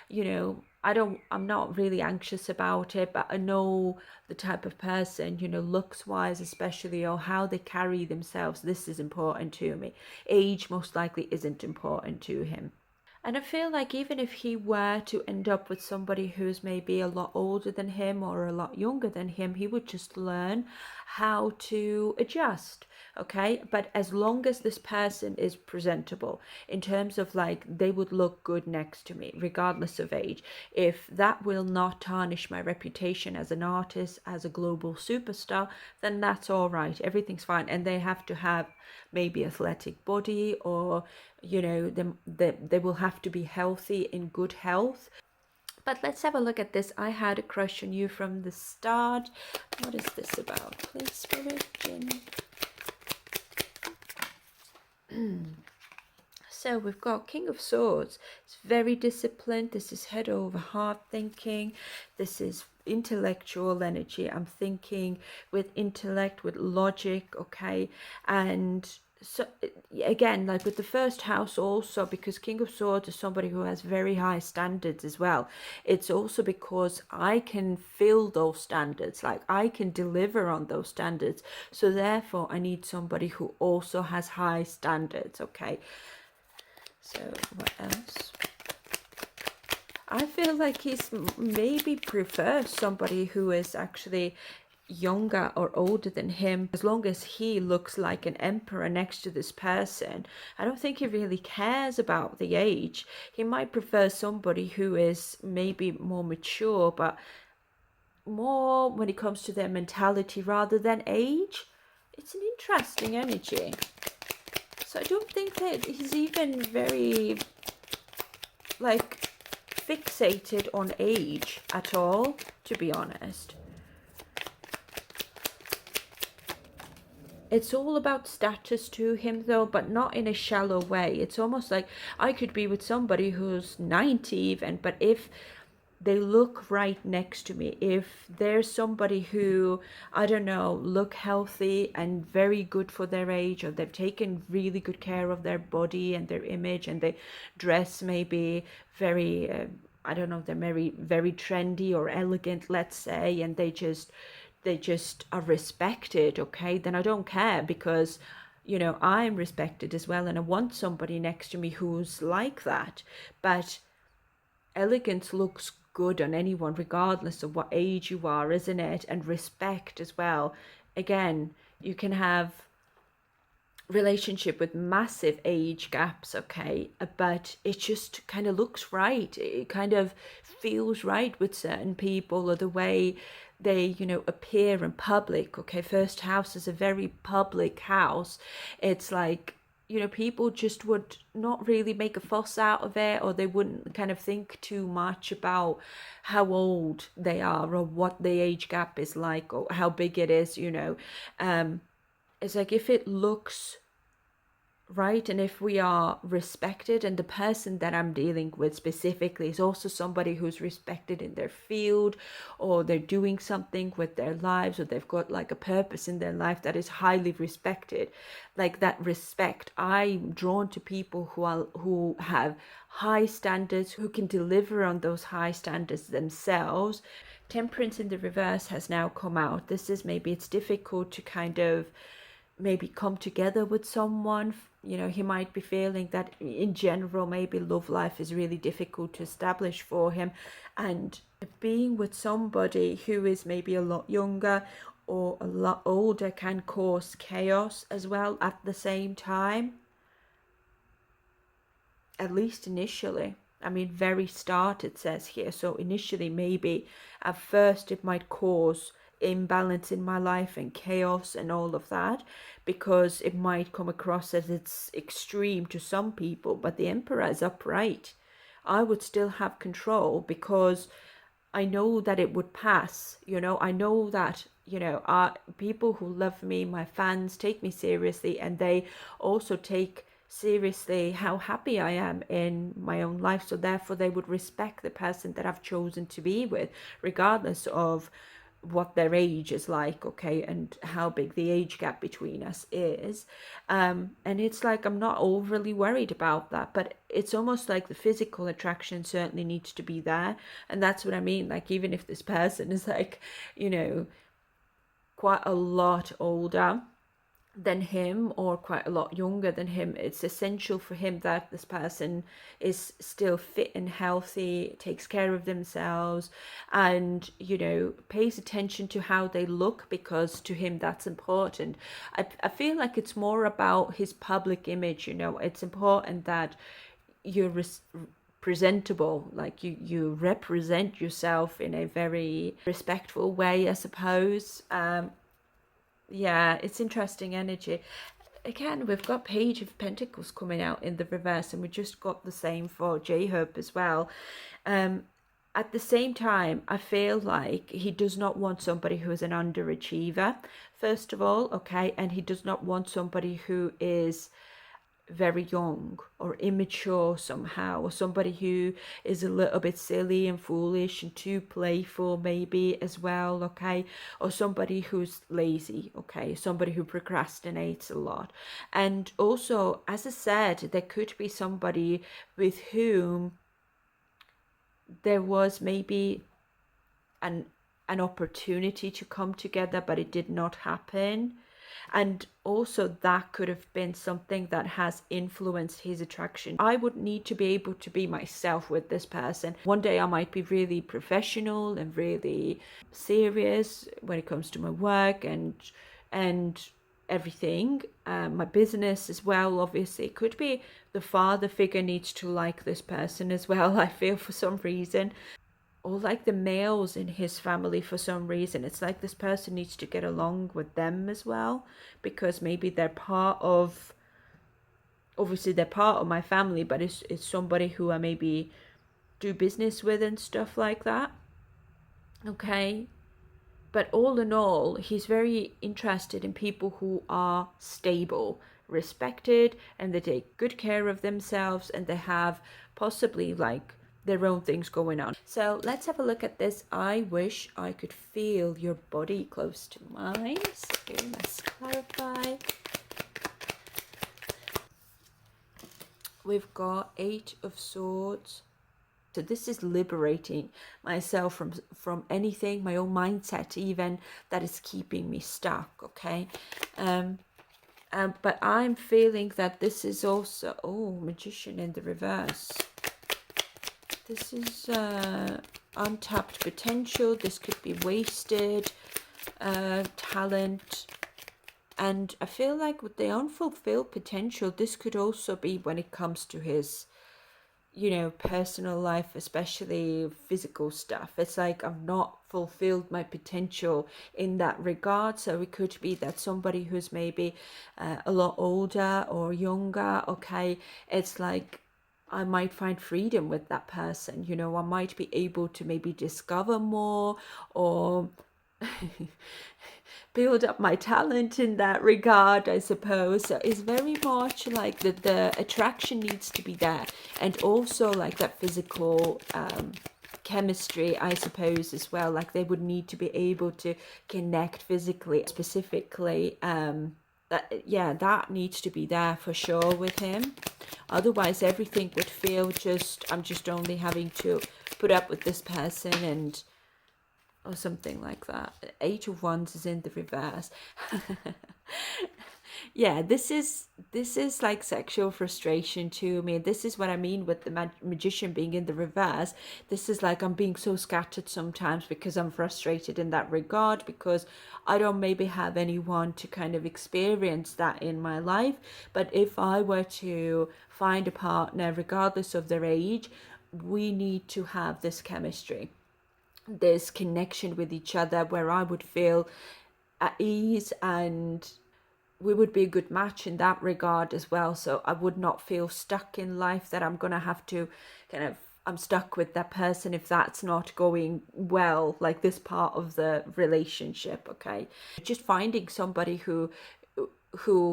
you know, I'm not really anxious about it, but I know the type of person, you know, looks wise especially, or how they carry themselves. This is important to me. Age most likely isn't important to him. And I feel like even if he were to end up with somebody who's maybe a lot older than him or a lot younger than him, he would just learn how to adjust, okay? But as long as this person is presentable, in terms of like, they would look good next to me, regardless of age, if that will not tarnish my reputation as an artist, as a global superstar, then that's all right. Everything's fine. And they have to have maybe athletic body, or, you know, they will have to be healthy, in good health. But let's have a look at this. I had a crush on you from the start. What is this about? Please, Spirit, Jin. So we've got King of Swords. It's very disciplined. This is head over heart thinking. This is intellectual energy. I'm thinking with intellect, with logic, okay? And so again, like with the first house also, because King of Swords is somebody who has very high standards as well. It's also because I can fill those standards, like I can deliver on those standards. So therefore I need somebody who also has high standards, okay? So what else? I feel like he's maybe prefers somebody who is actually younger or older than him. As long as he looks like an emperor next to this person, I don't think he really cares about the age. He might prefer somebody who is maybe more mature, but more when it comes to their mentality rather than age. It's an interesting energy. So I don't think that he's even very like fixated on age at all, to be honest. It's all about status to him though, but not in a shallow way. It's almost like I could be with somebody who's 90 even, but if they look right next to me, if there's somebody who, I don't know, look healthy and very good for their age, or they've taken really good care of their body and their image, and they dress maybe very, I don't know, they're very trendy or elegant, let's say, and they just are respected, okay, then I don't care, because you know, I'm respected as well, and I want somebody next to me who's like that. But elegance looks good on anyone, regardless of what age you are, isn't it? And respect as well. Again, you can have relationship with massive age gaps, okay, but it just kind of looks right. It kind of feels right with certain people, or the way they, you know, appear in public. Okay, first house is a very public house. It's like, you know, people just would not really make a fuss out of it, or they wouldn't kind of think too much about how old they are, or what the age gap is like, or how big it is, you know. It's like, if it looks right, and if we are respected, and the person that I'm dealing with specifically is also somebody who's respected in their field, or they're doing something with their lives, or they've got like a purpose in their life that is highly respected, like that respect, I'm drawn to people who have high standards, who can deliver on those high standards themselves. Temperance in the reverse has now come out. This is, maybe it's difficult to kind of maybe come together with someone. You know, he might be feeling that in general maybe love life is really difficult to establish for him, and being with somebody who is maybe a lot younger or a lot older can cause chaos as well at the same time, at least initially. I mean, very start, it says here. So initially, maybe at first it might cause imbalance in my life and chaos and all of that, because it might come across as it's extreme to some people. But the Emperor is upright. I would still have control, because I know that it would pass. You know, I know that, you know, people who love me, my fans, take me seriously, and they also take seriously how happy I am in my own life. So therefore they would respect the person that I've chosen to be with, regardless of what their age is like, okay, and how big the age gap between us is. And it's like, I'm not overly worried about that, but it's almost like the physical attraction certainly needs to be there. And that's what I mean, like, even if this person is like, you know, quite a lot older than him, or quite a lot younger than him, it's essential for him that this person is still fit and healthy, takes care of themselves, and, you know, pays attention to how they look, because to him that's important. I feel like it's more about his public image. You know, it's important that you're presentable, like you represent yourself in a very respectful way, I suppose. Yeah, it's interesting energy. Again, we've got Page of Pentacles coming out in the reverse, and we just got the same for J-Hope as well. At the same time, I feel like he does not want somebody who is an underachiever, first of all, okay? And he does not want somebody who is very young or immature somehow, or somebody who is a little bit silly and foolish and too playful maybe as well, okay? Or somebody who's lazy, okay? Somebody who procrastinates a lot. And also, as I said, there could be somebody with whom there was maybe an opportunity to come together, but it did not happen. And also, that could have been something that has influenced his attraction. I would need to be able to be myself with this person. One day I might be really professional and really serious when it comes to my work and everything, my business as well. Obviously, it could be the father figure needs to like this person as well, I feel, for some reason, or like the males in his family for some reason. It's like this person needs to get along with them as well, because maybe they're part of, obviously they're part of my family, but it's somebody who I maybe do business with and stuff like that, okay? But all in all, he's very interested in people who are stable, respected, and they take good care of themselves, and they have possibly like their own things going on. So let's have a look at this. I wish I could feel your body close to mine. So let's clarify. We've got 8 of Swords. So this is liberating myself from anything, my own mindset even, that is keeping me stuck, okay? And But I'm feeling that this is also, oh, Magician in the reverse. This is untapped potential. This could be wasted talent. And I feel like with the unfulfilled potential, this could also be when it comes to his, you know, personal life, especially physical stuff. It's like I've not fulfilled my potential in that regard. So it could be that somebody who's maybe a lot older or younger, okay, it's like I might find freedom with that person. You know, I might be able to maybe discover more or build up my talent in that regard, I suppose. So it's very much like the attraction needs to be there, and also like that physical chemistry, I suppose, as well. Like they would need to be able to connect physically, specifically. That needs to be there for sure with him. Otherwise, everything would feel just, I'm just only having to put up with this person and or something like that. Eight of Wands is in the reverse. Yeah, this is like sexual frustration to me. This is what I mean with the magician being in the reverse. This is like I'm being so scattered sometimes because I'm frustrated in that regard, because I don't maybe have anyone to kind of experience that in my life. But if I were to find a partner, regardless of their age, we need to have this chemistry, this connection with each other, where I would feel at ease and we would be a good match in that regard as well. So I would not feel stuck in life, that I'm gonna have to kind of, I'm stuck with that person if that's not going well, like this part of the relationship. Okay, just finding somebody who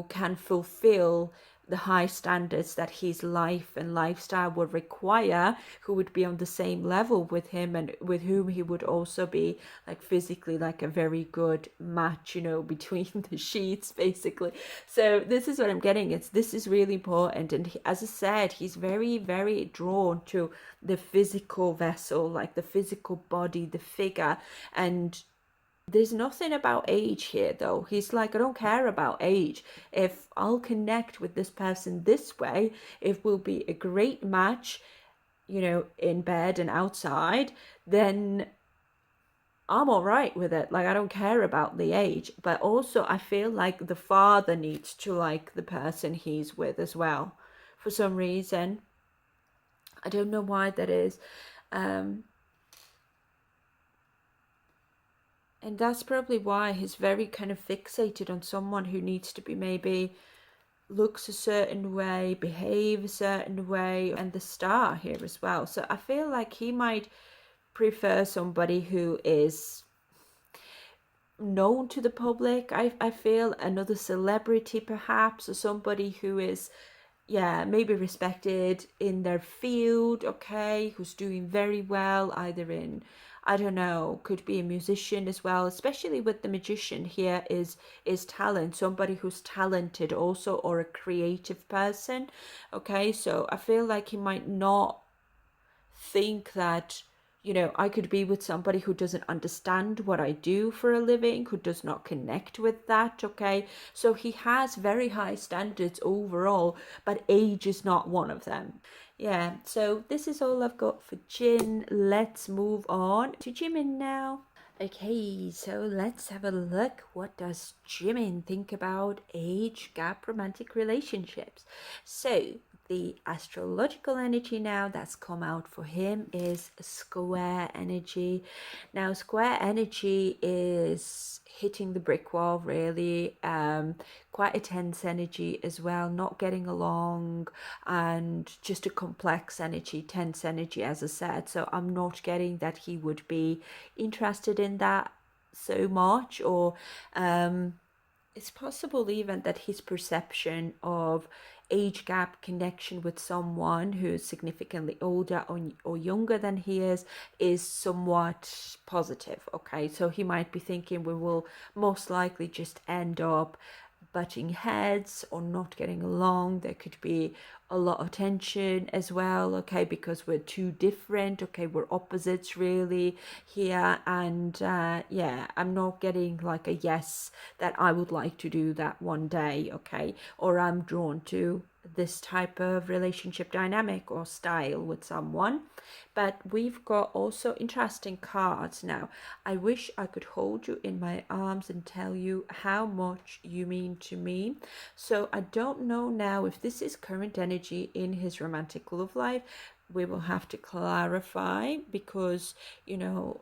can fulfill the high standards that his life and lifestyle would require, who would be on the same level with him and with whom he would also be like physically like a very good match, you know, between the sheets basically. So this is what I'm getting. This is really important, and as I said, he's very, very drawn to the physical vessel, like the physical body, the figure. And there's nothing about age here though. He's like, I don't care about age. If I'll connect with this person this way, it will be a great match, you know, in bed and outside, then I'm all right with it. Like, I don't care about the age. But also I feel like the father needs to like the person he's with as well, for some reason. I don't know why that is. And that's probably why he's very kind of fixated on someone who needs to be maybe looks a certain way, behave a certain way, and the star here as well. So I feel like he might prefer somebody who is known to the public. I feel another celebrity perhaps, or somebody who is, yeah, maybe respected in their field, okay, who's doing very well, either in, I don't know, could be a musician as well, especially with the magician here is talent, somebody who's talented also, or a creative person. Okay, so I feel like he might not think that, you know, I could be with somebody who doesn't understand what I do for a living, who does not connect with that. Okay, so he has very high standards overall, but age is not one of them. Yeah, so this is all I've got for Jin. Let's move on to Jimin now. Okay, so let's have a look. What does Jimin think about age gap romantic relationships? So the astrological energy now that's come out for him is square energy. Now square energy is hitting the brick wall, really. Quite a tense energy as well, not getting along, and just a complex energy, tense energy, as I said. So I'm not getting that he would be interested in that so much, or it's possible even that his perception of age gap connection with someone who's significantly older or younger than he is somewhat positive. Okay, so he might be thinking we will most likely just end up butting heads or not getting along. There could be a lot of tension as well, okay, because we're too different, okay, we're opposites really here. And yeah, I'm not getting like a yes that I would like to do that one day, okay, or I'm drawn to this type of relationship dynamic or style with someone. But we've got also interesting cards now. I wish I could hold you in my arms and tell you how much you mean to me. So I don't know now if this is current energy in his romantic love life. We will have to clarify because, you know,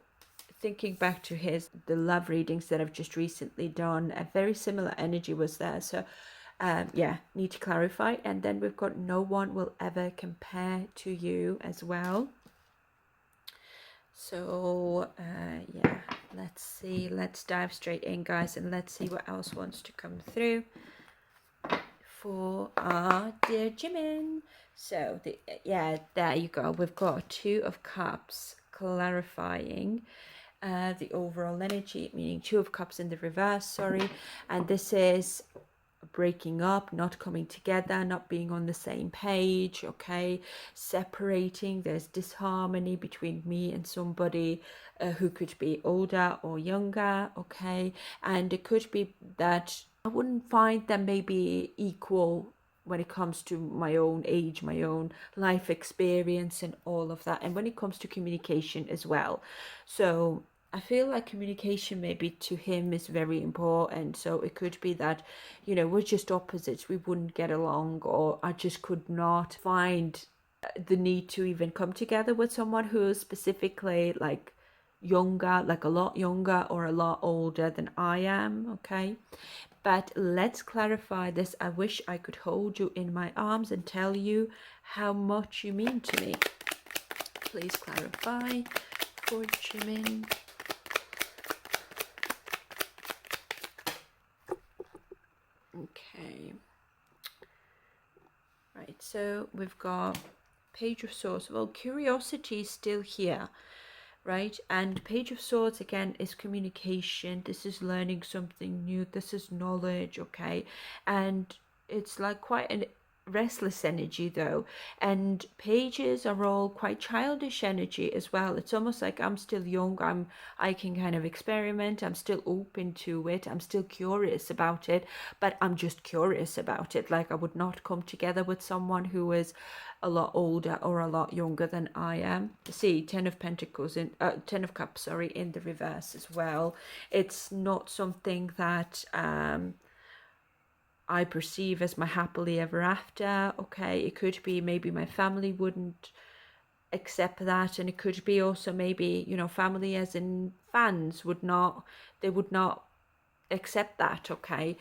thinking back to the love readings that I've just recently done, a very similar energy was there. So yeah, need to clarify. And then we've got no one will ever compare to you as well. So yeah, let's see, let's dive straight in, guys, and let's see what else wants to come through for our dear Jimin. So yeah, there you go, we've got Two of Cups clarifying the overall energy, meaning Two of Cups in the reverse, sorry. And this is breaking up, not coming together, not being on the same page, okay, separating. There's disharmony between me and somebody who could be older or younger, okay. And it could be that I wouldn't find them maybe equal when it comes to my own age, my own life experience and all of that, and when it comes to communication as well. So I feel like communication maybe to him is very important. So it could be that, you know, we're just opposites, we wouldn't get along, or I just could not find the need to even come together with someone who is specifically like younger, like a lot younger or a lot older than I am, okay. But let's clarify this. I wish I could hold you in my arms and tell you how much you mean to me. Please clarify for Jimin. Okay. Right, so we've got Page of Swords. Well, curiosity is still here, right? And Page of Swords again is communication. This is learning something new. This is knowledge, okay? And it's like quite an restless energy though, and pages are all quite childish energy as well. It's almost like I'm still young, I can kind of experiment, I'm still open to it, I'm still curious about it, but I'm just curious about it. Like I would not come together with someone who is a lot older or a lot younger than I am. See, Ten of Pentacles in Ten of Cups, sorry, in the reverse as well. It's not something that I perceive as my happily ever after, okay. It could be maybe my family wouldn't accept that, and it could be also maybe, you know, family as in fans would not accept that, okay.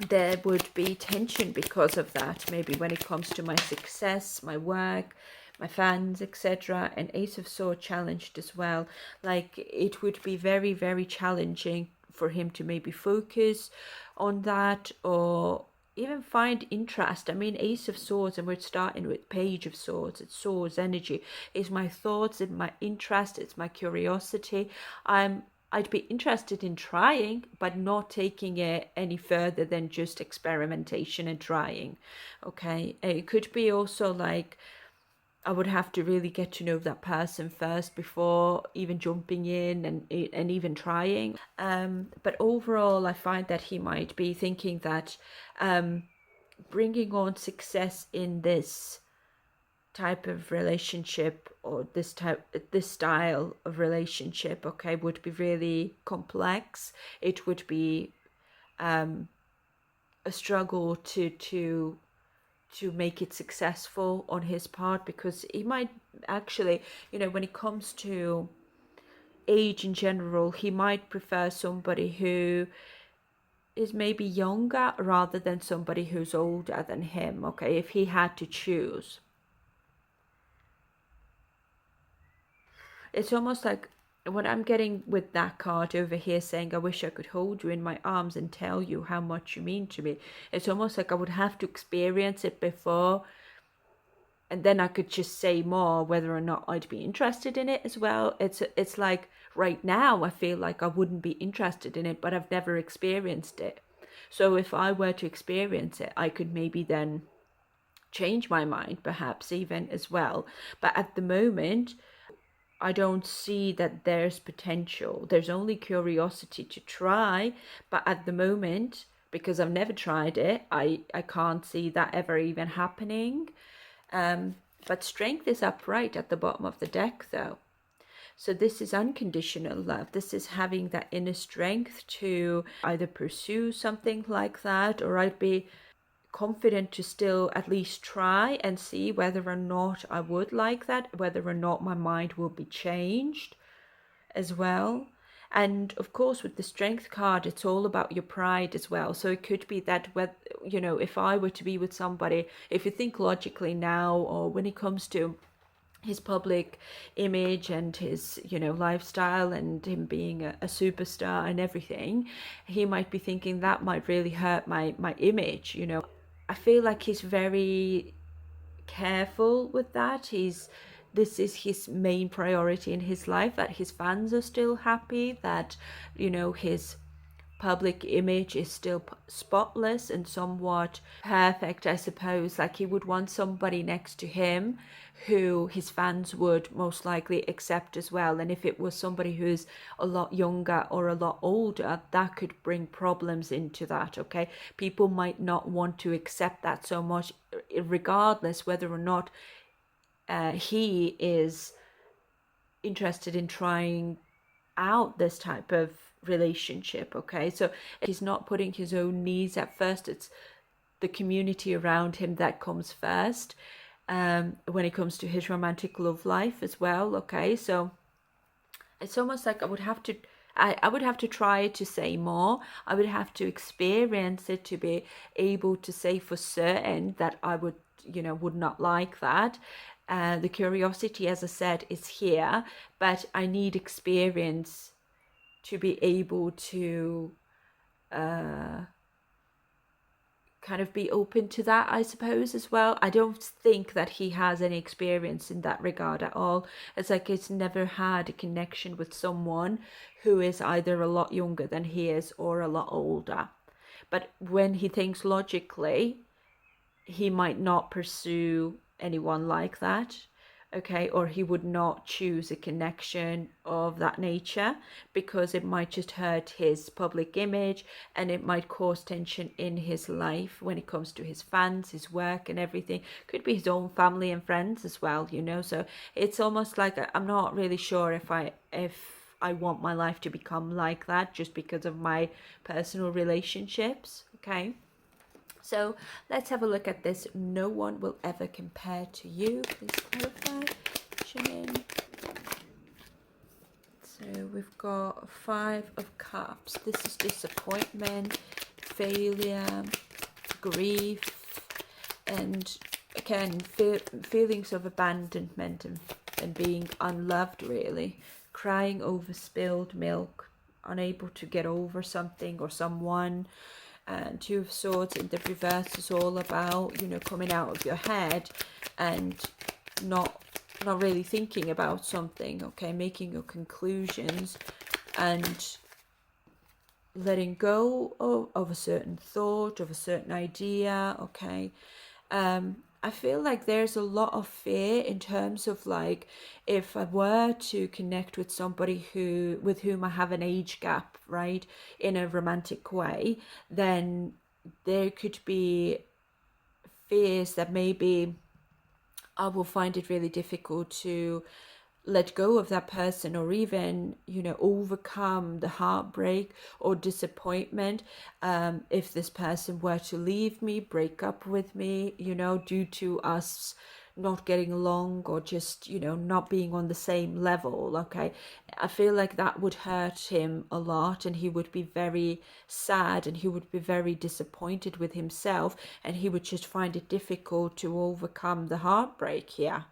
There would be tension because of that, maybe when it comes to my success, my work, my fans, etc. And Ace of Swords challenged as well. Like it would be very, very challenging for him to maybe focus on that or even find interest. I mean, Ace of Swords, and we're starting with Page of Swords. It's Swords energy. It's my thoughts, it's my interest, it's my curiosity. I'd be interested in trying, but not taking it any further than just experimentation and trying. Okay, it could be also like I would have to really get to know that person first before even jumping in and even trying. But overall, I find that he might be thinking that bringing on success in this type of relationship or this style of relationship, okay, would be really complex. It would be a struggle to make it successful on his part, because he might actually, you know, when it comes to age in general, he might prefer somebody who is maybe younger rather than somebody who's older than him, okay, if he had to choose. It's almost like what I'm getting with that card over here saying, I wish I could hold you in my arms and tell you how much you mean to me. It's almost like I would have to experience it before and then I could just say more whether or not I'd be interested in it as well. It's like right now I feel like I wouldn't be interested in it, but I've never experienced it. So if I were to experience it, I could maybe then change my mind, perhaps even as well. But at the moment, I don't see that there's potential. There's only curiosity to try, but at the moment, because I've never tried it, I can't see that ever even happening. But strength is upright at the bottom of the deck, though. So this is unconditional love. This is having that inner strength to either pursue something like that, or I'd be confident to still at least try and see whether or not I would like that, whether or not my mind will be changed as well. And of course, with the strength card, it's all about your pride as well. So it could be that, if I were to be with somebody, if you think logically now, or when it comes to his public image and his lifestyle and him being a superstar and everything, he might be thinking that might really hurt my image. I feel like he's very careful with that. This is his main priority in his life, that his fans are still happy, that his public image is still spotless and somewhat perfect, I suppose. Like, he would want somebody next to him who his fans would most likely accept as well. And if it was somebody who's a lot younger or a lot older, that could bring problems into that. Okay, people might not want to accept that so much, regardless whether or not he is interested in trying out this type of relationship. Okay, so he's not putting his own needs at first. It's the community around him that comes first, when it comes to his romantic love life as well. Okay, so it's almost like I would have to try to say more. I would have to experience it to be able to say for certain that I would not like that. The curiosity, as I said, is here, but I need experience to be able to kind of be open to that, I suppose, as well. I don't think that he has any experience in that regard at all. It's like he's never had a connection with someone who is either a lot younger than he is or a lot older. But when he thinks logically, he might not pursue anyone like that. Okay, or he would not choose a connection of that nature because it might just hurt his public image, and it might cause tension in his life when it comes to his fans, his work and everything. Could be his own family and friends as well, so it's almost like I'm not really sure if I want my life to become like that just because of my personal relationships. Okay, so let's have a look at this. No one will ever compare to you. Please clarify, Jimin. So we've got 5 of Cups. This is disappointment, failure, grief, and again, feelings of abandonment and being unloved, really. Crying over spilled milk, unable to get over something or someone. And 2 of Swords in the reverse is all about coming out of your head and not really thinking about something. Okay, making your conclusions and letting go of a certain thought, of a certain idea. Okay, I feel like there's a lot of fear in terms of, like, if I were to connect with somebody with whom I have an age gap, right, in a romantic way, then there could be fears that maybe I will find it really difficult to let go of that person, or even overcome the heartbreak or disappointment, if this person were to leave me, break up with me, due to us not getting along, or just not being on the same level. Okay, I feel like that would hurt him a lot, and he would be very sad, and he would be very disappointed with himself, and he would just find it difficult to overcome the heartbreak here.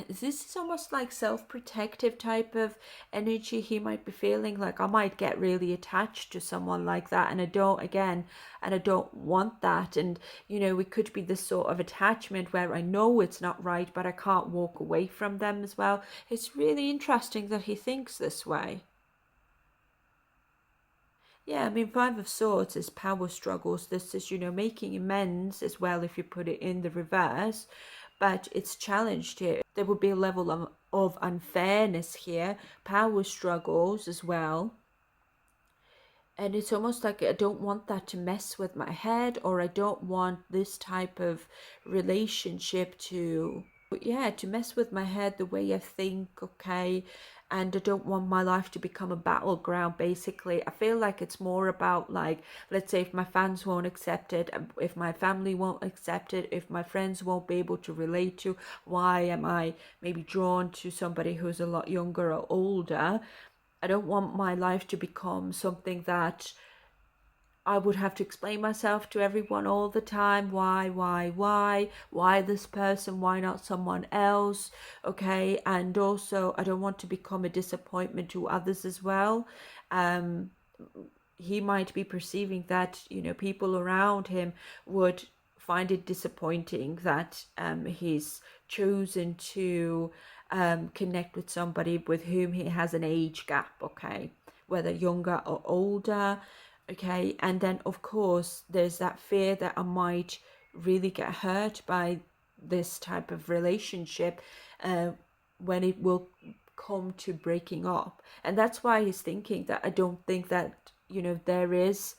This is almost like self-protective type of energy he might be feeling. Like, I might get really attached to someone like that, and I don't want that. And it could be this sort of attachment where I know it's not right, but I can't walk away from them as well. It's really interesting that he thinks this way. Yeah, I mean, Five of Swords is power struggles. This is, making amends as well if you put it in the reverse, but it's challenged here. There would be a level of unfairness here, power struggles as well. And it's almost like I don't want that to mess with my head, or I don't want this type of relationship to, yeah, to mess with my head the way I think, okay? And I don't want my life to become a battleground, basically. I feel like it's more about, like, let's say if my fans won't accept it, if my family won't accept it, if my friends won't be able to relate to, why am I maybe drawn to somebody who's a lot younger or older? I don't want my life to become something that I would have to explain myself to everyone all the time. Why this person? Why not someone else? Okay. And also, I don't want to become a disappointment to others as well. Um, he might be perceiving that, people around him would find it disappointing that he's chosen to connect with somebody with whom he has an age gap, okay, whether younger or older, okay. And then of course there's that fear that I might really get hurt by this type of relationship uh, when it will come to breaking up. And that's why he's thinking that I don't think that there is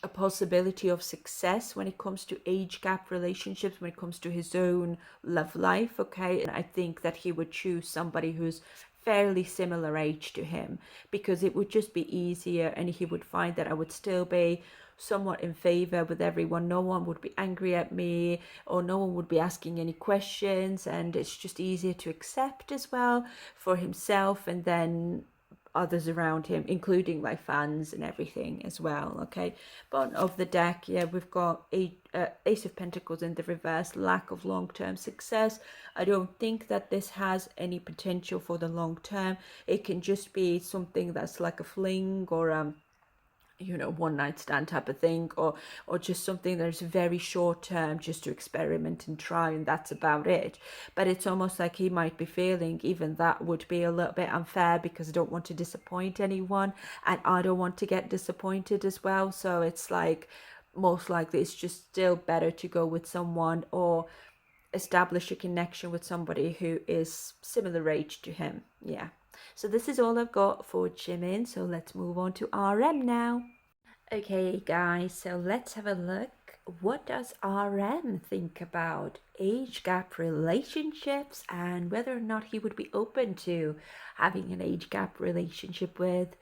a possibility of success when it comes to age gap relationships, when it comes to his own love life, okay. And I think that he would choose somebody who's fairly similar age to him, because it would just be easier, and he would find that I would still be somewhat in favor with everyone. No one would be angry at me, or no one would be asking any questions, and it's just easier to accept as well for himself, and then others around him, including my fans and everything as well. Okay, bottom of the deck, yeah, we've got Ace of Pentacles in the reverse, lack of long-term success. I don't think that this has any potential for the long term. It can just be something that's like a fling, or one night stand type of thing, or just something that's very short term, just to experiment and try, and that's about it. But it's almost like he might be feeling even that would be a little bit unfair, because I don't want to disappoint anyone, and I don't want to get disappointed as well. So it's like, most likely it's just still better to go with someone, or establish a connection with somebody who is similar age to him. Yeah. So this is all I've got for Jimin. So let's move on to RM now. Okay, guys, so let's have a look. What does RM think about age gap relationships, and whether or not he would be open to having an age gap relationship with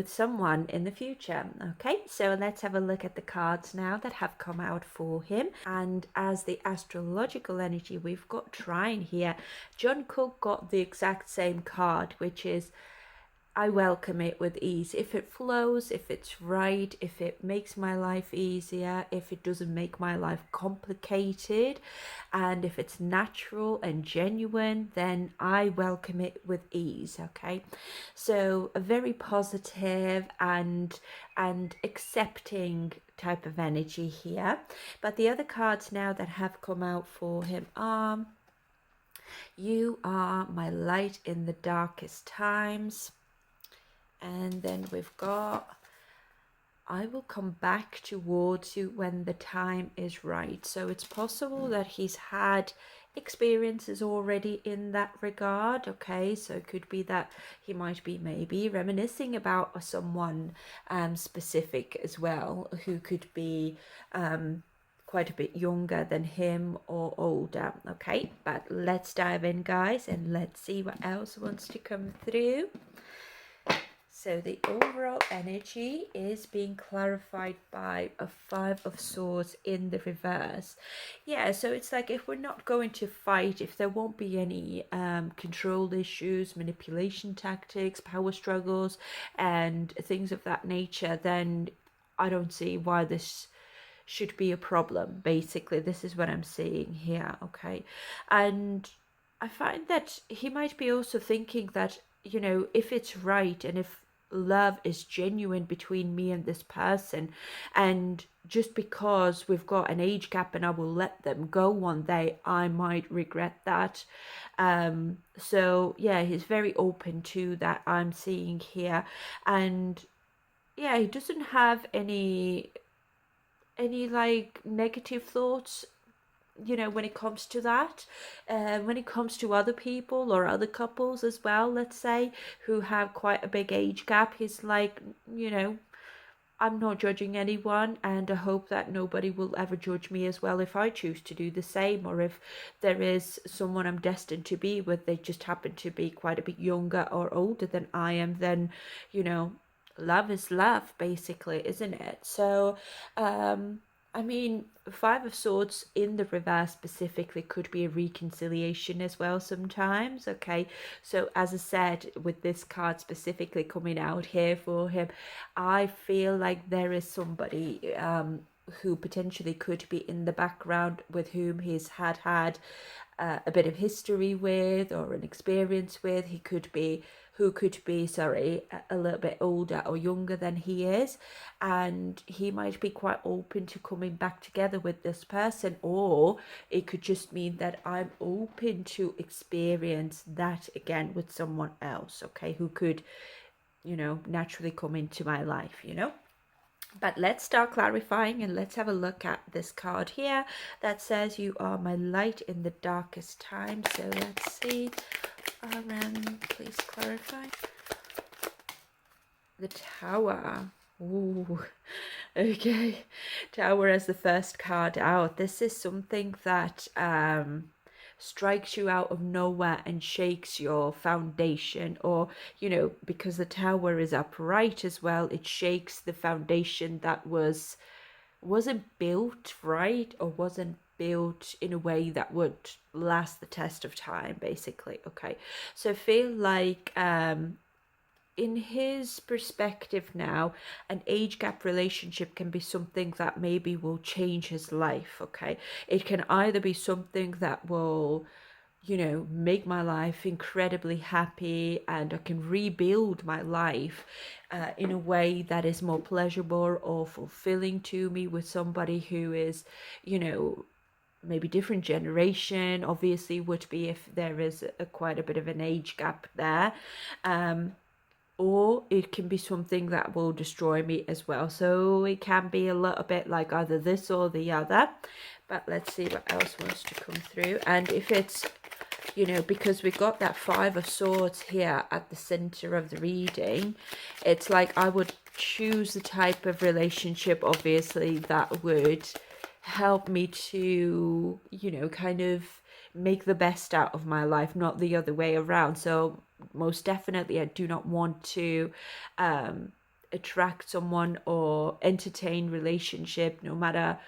someone in the future? Okay, so let's have a look at the cards now that have come out for him. And as the astrological energy, we've got Trine here. Jungkook got the exact same card, which is I welcome it with ease. If it flows, if it's right, if it makes my life easier, if it doesn't make my life complicated, and if it's natural and genuine, then I welcome it with ease, okay? So a very positive and accepting type of energy here. But the other cards now that have come out for him are You Are My Light in the Darkest Times. And then we've got I will come back towards you when the time is right. So it's possible that he's had experiences already in that regard, okay? So it could be that he might be maybe reminiscing about someone specific as well, who could be quite a bit younger than him or older, okay? But let's dive in, guys, and let's see what else wants to come through. So the overall energy is being clarified by a Five of Swords in the reverse. Yeah, so it's like, if we're not going to fight, if there won't be any control issues, manipulation tactics, power struggles, and things of that nature, then I don't see why this should be a problem. Basically, this is what I'm seeing here, okay? And I find that he might be also thinking that, if it's right and if love is genuine between me and this person, and just because we've got an age gap and I will let them go one day, I might regret that. So yeah, he's very open to that, I'm seeing here. And yeah, he doesn't have any like negative thoughts, when it comes to that. When it comes to other people or other couples as well, let's say, who have quite a big age gap, he's like, I'm not judging anyone, and I hope that nobody will ever judge me as well if I choose to do the same, or if there is someone I'm destined to be with, they just happen to be quite a bit younger or older than I am, then, you know, love is love, basically, isn't it? So, I mean, Five of Swords in the reverse specifically could be a reconciliation as well sometimes, okay? So, as I said, with this card specifically coming out here for him, I feel like there is somebody who potentially could be in the background with whom he's had a bit of history with or an experience with. He could be who could be, sorry, a little bit older or younger than he is, and he might be quite open to coming back together with this person, or it could just mean that I'm open to experience that again with someone else, okay, who could, naturally come into my life. But let's start clarifying and let's have a look at this card here that says you are my light in the darkest time. So let's see. Please clarify. The Tower. Ooh, okay. Tower as the first card out. This is something that strikes you out of nowhere and shakes your foundation, or because the tower is upright as well, it shakes the foundation that wasn't built right, or wasn't built in a way that would last the test of time, basically. Okay, so I feel like in his perspective now, an age gap relationship can be something that maybe will change his life, okay? It can either be something that will, make my life incredibly happy and I can rebuild my life in a way that is more pleasurable or fulfilling to me with somebody who is, maybe different generation, obviously, would be if there is quite a bit of an age gap there. Or it can be something that will destroy me as well. So it can be a little bit like either this or the other. But let's see what else wants to come through. And if it's, because we got that Five of Swords here at the center of the reading, it's like I would choose the type of relationship, obviously, that would help me to, kind of make the best out of my life, not the other way around. So most definitely I do not want to attract someone or entertain relationship, no matter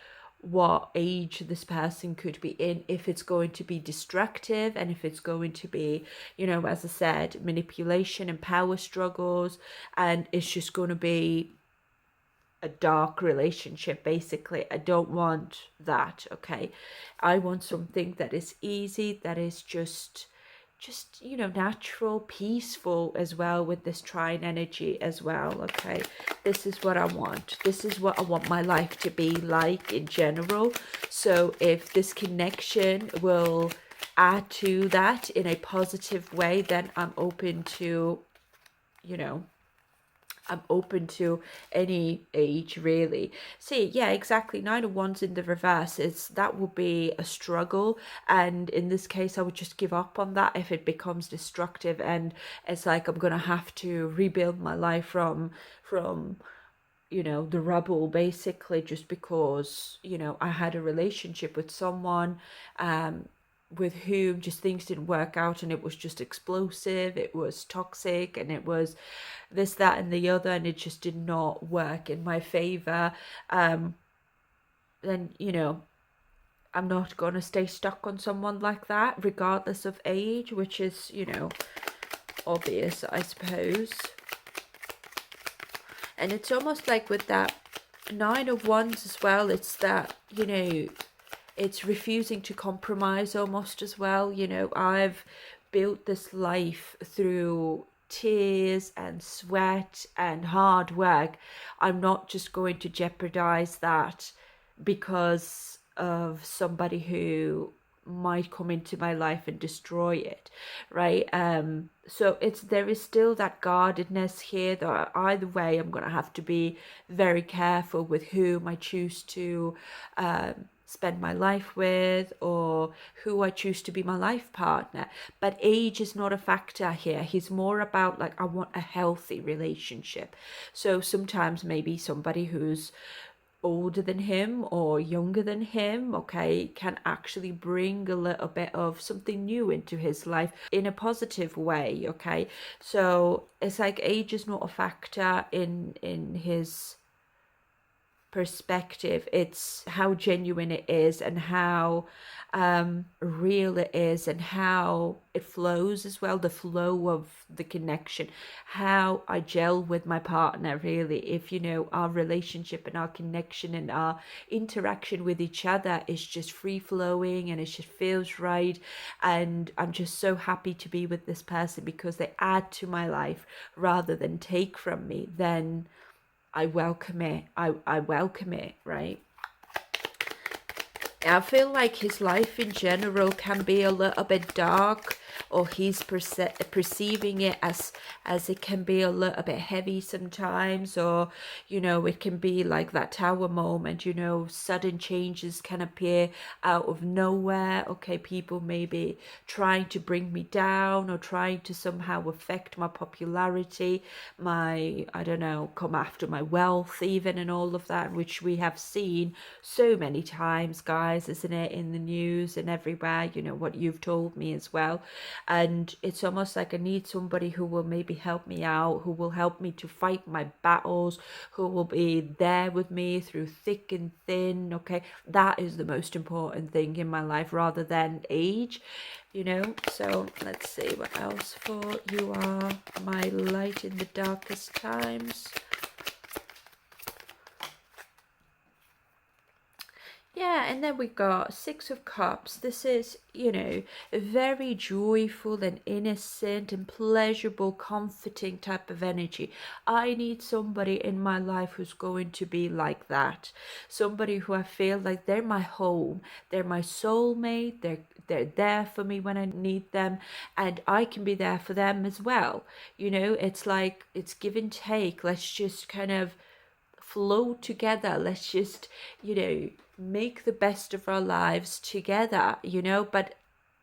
what age this person could be in, if it's going to be destructive and if it's going to be, as I said, manipulation and power struggles, and it's just going to be a dark relationship, basically. I don't want that, okay? I want something that is easy, that is just natural, peaceful as well, with this trine energy as well, okay? This is what I want. This is what I want my life to be like in general. So if this connection will add to that in a positive way, then I'm open to, I'm open to any age, really. See, yeah, exactly. Nine of Wands in the reverse, that would be a struggle, and in this case I would just give up on that if it becomes destructive, and it's like I'm gonna have to rebuild my life from the rubble, basically, just because I had a relationship with someone with whom just things didn't work out, and it was just explosive, it was toxic, and it was this, that, and the other, and it just did not work in my favor. Then I'm not gonna stay stuck on someone like that, regardless of age, which is obvious, I suppose. And it's almost like with that Nine of Wands as well, it's that it's refusing to compromise almost as well. You know, I've built this life through tears and sweat and hard work. I'm not just going to jeopardize that because of somebody who might come into my life and destroy it, right? So it's, there is still that guardedness here that either way I'm going to have to be very careful with whom I choose to spend my life with, or who I choose to be my life partner. But age is not a factor here. He's more about like, I want a healthy relationship. So sometimes maybe somebody who's older than him or younger than him, okay, can actually bring a little bit of something new into his life in a positive way, okay? So it's like age is not a factor in his perspective. It's how genuine it is and how real it is and how it flows as well, the flow of the connection, how I gel with my partner. Really, if you know, our relationship and our connection and our interaction with each other is just free flowing and it just feels right, and I'm just so happy to be with this person because they add to my life rather than take from me, then I welcome it. I welcome it, right? I feel like his life in general can be a little bit dark, or he's perceiving it as it can be a little bit heavy sometimes, or you know, it can be like that tower moment, you know, sudden changes can appear out of nowhere. Okay, people may be trying to bring me down or trying to somehow affect my popularity, my, I don't know, come after my wealth even, and all of that, which we have seen so many times, guys, isn't it, in the news and everywhere, you know, what you've told me as well. And it's almost like I need somebody who will maybe help me out, who will help me to fight my battles, who will be there with me through thick and thin, okay? That is the most important thing in my life rather than age, you know. So let's see what else for you are my light in the darkest times. Yeah, and then we got Six of Cups. This is, you know, a very joyful and innocent and pleasurable, comforting type of energy. I need somebody in my life who's going to be like that. Somebody who I feel like they're my home, they're my soulmate, they're there for me when I need them, and I can be there for them as well. You know, it's like it's give and take. Let's just kind of flow together. Let's just, you know, make the best of our lives together, you know. But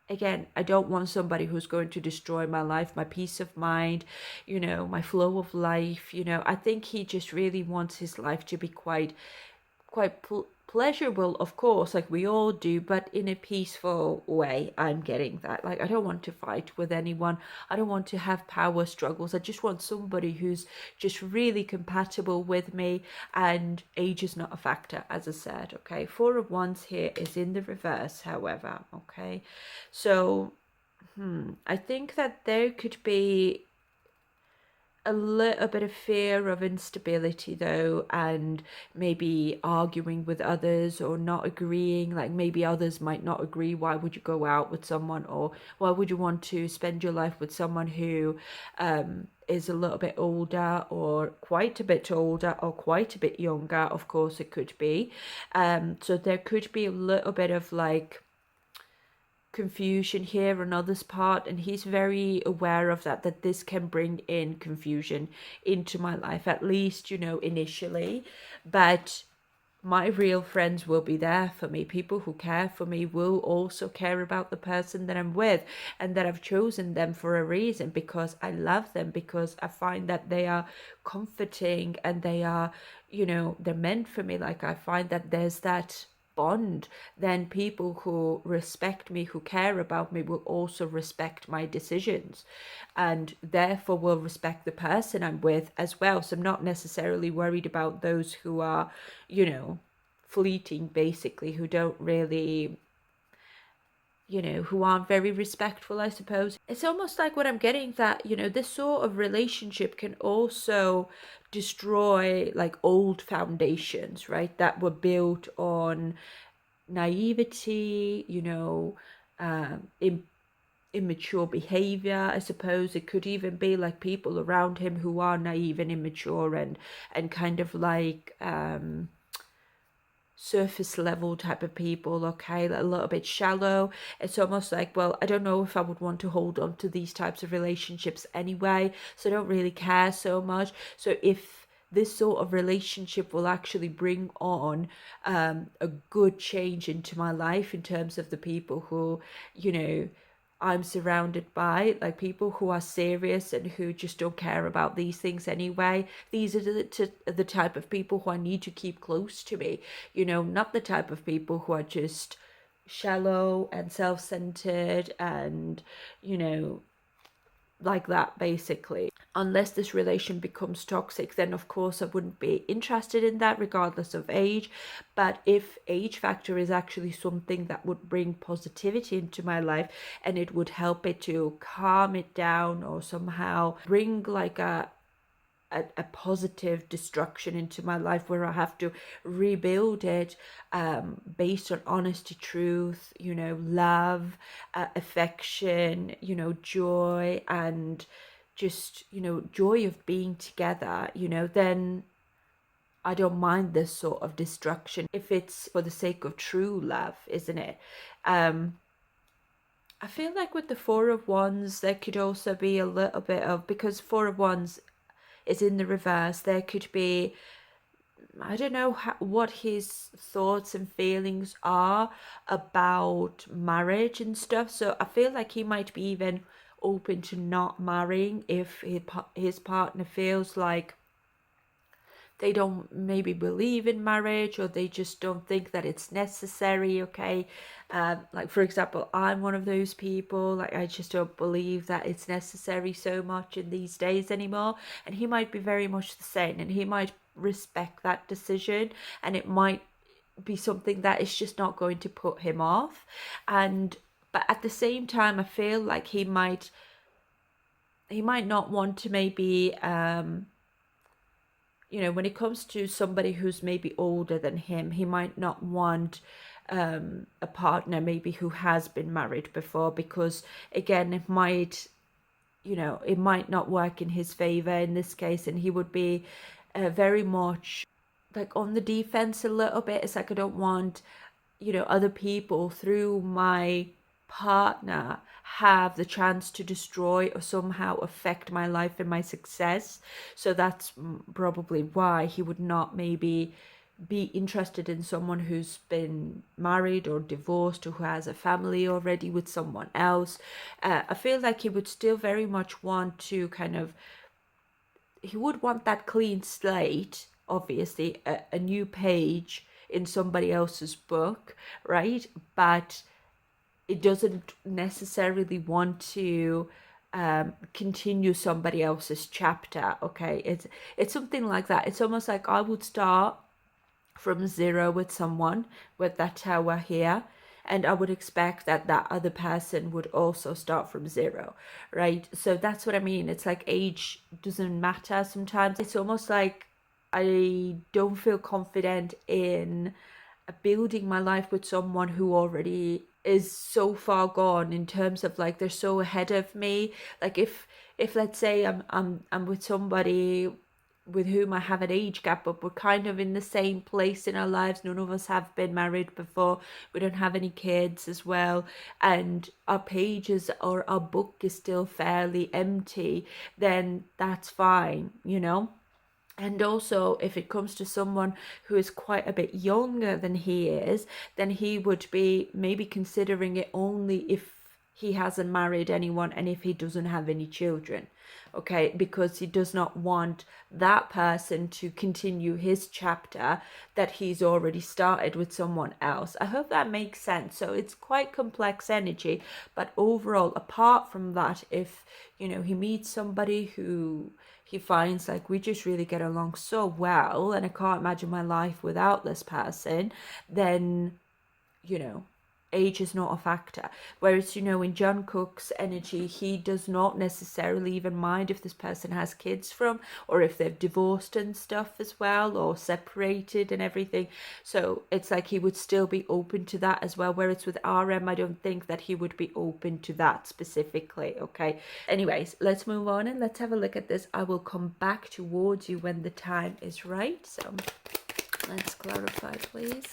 again, I don't want somebody who's going to destroy my life, my peace of mind, you know, my flow of life. You know, I think he just really wants his life to be quite pleasurable, of course, like we all do, but in a peaceful way. I'm getting that. Like, I don't want to fight with anyone. I don't want to have power struggles. I just want somebody who's just really compatible with me, and age is not a factor, as I said. Okay, Four of Wands here is in the reverse, however. Okay, so I think that there could be a little bit of fear of instability though, and maybe arguing with others or not agreeing. Like, maybe others might not agree. Why would you go out with someone, or why would you want to spend your life with someone who is a little bit older, or quite a bit older, or quite a bit younger? Of course it could be. So there could be a little bit of like confusion here on others' part, and he's very aware of that this can bring in confusion into my life, at least, you know, initially. But my real friends will be there for me. People who care for me will also care about the person that I'm with, and that I've chosen them for a reason, because I love them, because I find that they are comforting and they are, you know, they're meant for me. Like, I find that there's that bond. Then people who respect me, who care about me, will also respect my decisions, and therefore will respect the person I'm with as well. So I'm not necessarily worried about those who are, you know, fleeting, basically, who don't really, you know, who aren't very respectful, I suppose. It's almost like what I'm getting, that, you know, this sort of relationship can also destroy like old foundations, right, that were built on naivety, immature behavior. I suppose it could even be like people around him who are naive and immature and kind of like surface level type of people, okay, a little bit shallow. It's almost like, well, I don't know if I would want to hold on to these types of relationships anyway, so I don't really care so much. So if this sort of relationship will actually bring on a good change into my life in terms of the people who, I'm surrounded by, like people who are serious and who just don't care about these things anyway. These are the type of people who I need to keep close to me, not the type of people who are just shallow and self-centered and, like that basically. Unless this relation becomes toxic, then of course I wouldn't be interested in that regardless of age. But if age factor is actually something that would bring positivity into my life and it would help it to calm it down or somehow bring like a positive destruction into my life where I have to rebuild it based on honesty, truth, love, affection, joy, and just, joy of being together, then I don't mind this sort of destruction if it's for the sake of true love, isn't it? I feel like with the Four of Wands, there could also be a little bit of, because Four of Wands is in the reverse, there could be, I don't know what his thoughts and feelings are about marriage and stuff. So I feel like he might be even open to not marrying if his partner feels like they don't maybe believe in marriage or they just don't think that it's necessary, okay? Like for example, I'm one of those people, like I just don't believe that it's necessary so much in these days anymore, and he might be very much the same, and he might respect that decision, and it might be something that is just not going to put him off. And but at the same time I feel like he might not want to maybe when it comes to somebody who's maybe older than him, he might not want a partner maybe who has been married before, because again, it might not work in his favor in this case, and he would be very much like on the defense a little bit. It's like I don't want, other people through my partner have the chance to destroy or somehow affect my life and my success. So that's probably why he would not maybe be interested in someone who's been married or divorced or who has a family already with someone else. I feel like he would still very much want to he would want that clean slate, obviously, a new page in somebody else's book, right? But it doesn't necessarily want to continue somebody else's chapter, okay? It's something like that. It's almost like I would start from zero with someone with that tower here, and I would expect that that other person would also start from zero, right? So that's what I mean. It's like age doesn't matter sometimes. It's almost like I don't feel confident in building my life with someone who already is so far gone in terms of like they're so ahead of me. Like if let's say I'm with somebody with whom I have an age gap, but we're kind of in the same place in our lives. None of us have been married before. We don't have any kids as well. And our pages or our book is still fairly empty, then that's fine, And also, if it comes to someone who is quite a bit younger than he is, then he would be maybe considering it only if he hasn't married anyone and if he doesn't have any children, okay? Because he does not want that person to continue his chapter that he's already started with someone else. I hope that makes sense. So it's quite complex energy, but overall, apart from that, if, he meets somebody who he finds like we just really get along so well and I can't imagine my life without this person, then, age is not a factor. Whereas, in Jungkook's energy, he does not necessarily even mind if this person has kids from, or if they've divorced and stuff as well, or separated and everything. So it's like he would still be open to that as well. Whereas with RM, I don't think that he would be open to that specifically. Okay. Anyways, let's move on and let's have a look at this. I will come back towards you when the time is right. So let's clarify, please.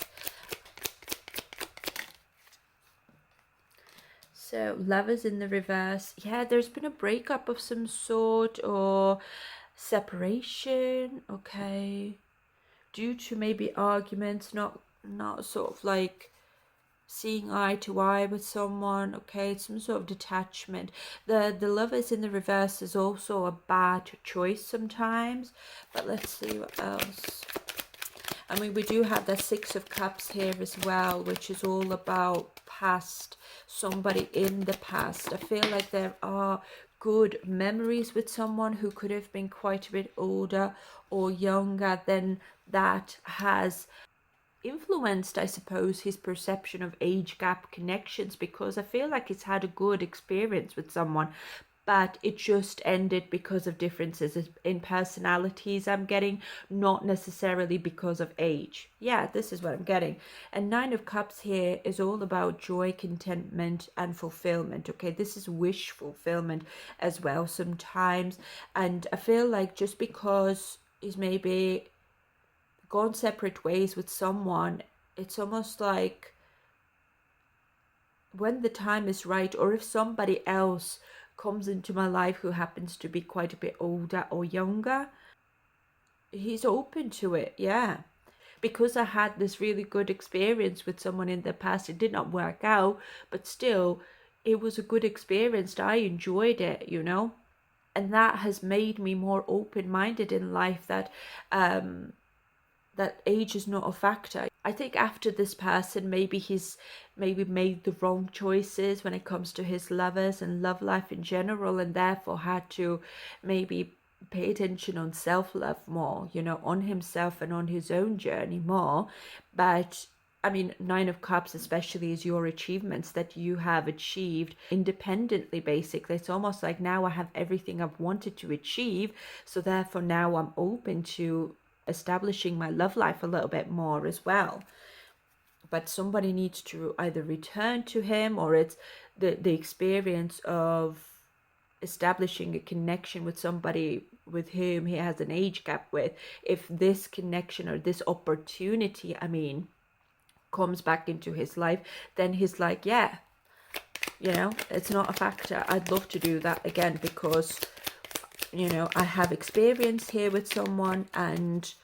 So Lovers in the reverse. Yeah, there's been a breakup of some sort or separation. Okay. Due to maybe arguments, not sort of like seeing eye to eye with someone. Okay, some sort of detachment. The Lovers in the reverse is also a bad choice sometimes. But let's see what else. I mean, we do have the Six of Cups here as well, which is all about past, somebody in the past. I feel like there are good memories with someone who could have been quite a bit older or younger than that has influenced, I suppose, his perception of age gap connections, because I feel like he's had a good experience with someone, but it just ended because of differences in personalities I'm getting, not necessarily because of age. Yeah, this is what I'm getting. And Nine of Cups here is all about joy, contentment, and fulfillment. Okay, this is wish fulfillment as well sometimes. And I feel like just because he's maybe gone separate ways with someone, it's almost like when the time is right, or if somebody else comes into my life who happens to be quite a bit older or younger, he's open to it. Yeah, because I had this really good experience with someone in the past. It did not work out, but still it was a good experience. I enjoyed it, and that has made me more open-minded in life, that that age is not a factor. I think after this person, maybe he's made the wrong choices when it comes to his lovers and love life in general, and therefore had to maybe pay attention on self-love more, on himself and on his own journey more. But I mean, Nine of Cups especially is your achievements that you have achieved independently, basically. It's almost like now I have everything I've wanted to achieve, so therefore now I'm open to establishing my love life a little bit more as well. But somebody needs to either return to him, or it's the experience of establishing a connection with somebody with whom he has an age gap with. If this connection or this opportunity, comes back into his life, then he's like, yeah, it's not a factor. I'd love to do that again, because I have experience here with someone, and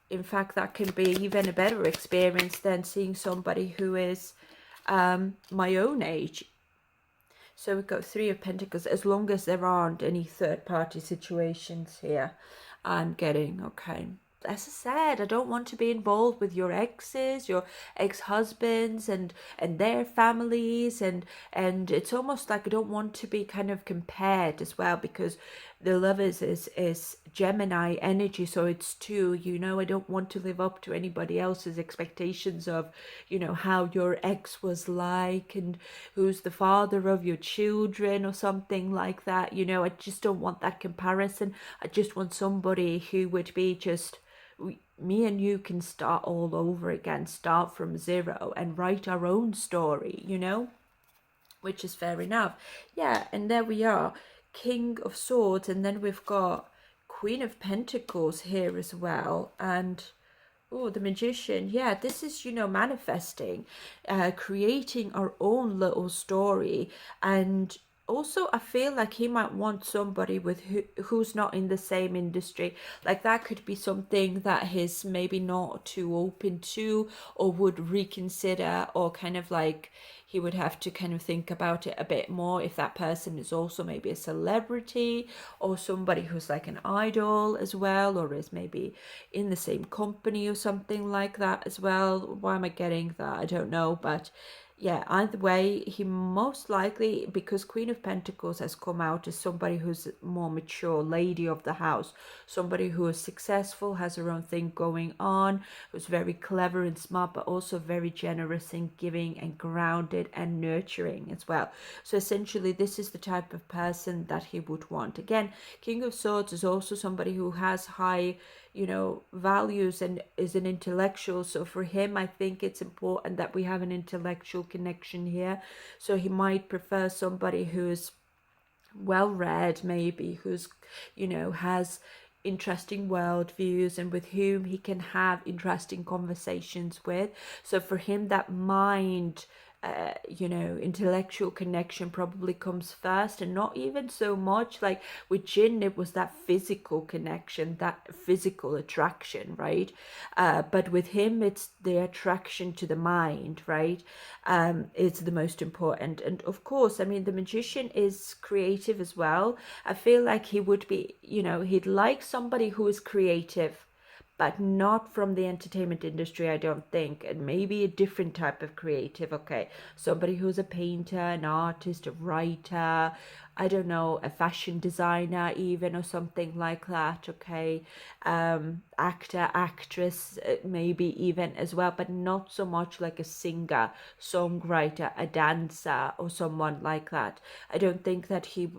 in fact that can be even a better experience than seeing somebody who is my own age. So we've got Three of Pentacles, as long as there aren't any third-party situations here, I'm getting. Okay, as I said, I don't want to be involved with your exes, your ex-husbands and their families, and it's almost like I don't want to be kind of compared as well, because the Lovers is Gemini energy, so it's two, I don't want to live up to anybody else's expectations of, how your ex was like and who's the father of your children or something like that. I just don't want that comparison. I just want somebody who would be just, me and you can start all over again, start from zero and write our own story, which is fair enough. Yeah, and there we are, King of Swords, and then we've got Queen of Pentacles here as well, and oh, the Magician. Yeah, this is, manifesting, creating our own little story. And also I feel like he might want somebody with who's not in the same industry. Like that could be something that he's maybe not too open to, or would reconsider, or kind of like he would have to kind of think about it a bit more if that person is also maybe a celebrity, or somebody who's like an idol as well, or is maybe in the same company or something like that as well. Why am I getting that? I don't know, but yeah, either way, he most likely, because Queen of Pentacles has come out as somebody who's more mature, lady of the house, somebody who is successful, has her own thing going on, who's very clever and smart, but also very generous and giving and grounded and nurturing as well. So essentially, this is the type of person that he would want. Again, King of Swords is also somebody who has high, you know, values and is an intellectual. So for him, I think it's important that we have an intellectual connection here. So he might prefer somebody who's well read, maybe, who's, you know, has interesting worldviews and with whom he can have interesting conversations with. So for him, that mind, you know, intellectual connection probably comes first, and not even so much like with Jin, it was that physical connection, that physical attraction, right? But with him, it's the attraction to the mind, right? Is the most important. And of course, I mean, the magician is creative as well. I feel like he would be, you know, he'd like somebody who is creative, but not from the entertainment industry, I don't think. And maybe a different type of creative. Okay, somebody who's a painter, an artist, a writer, I don't know, a fashion designer even, or something like that. Okay, actor, actress, maybe even as well, but not so much like a singer, songwriter, a dancer, or someone like that. I don't think that he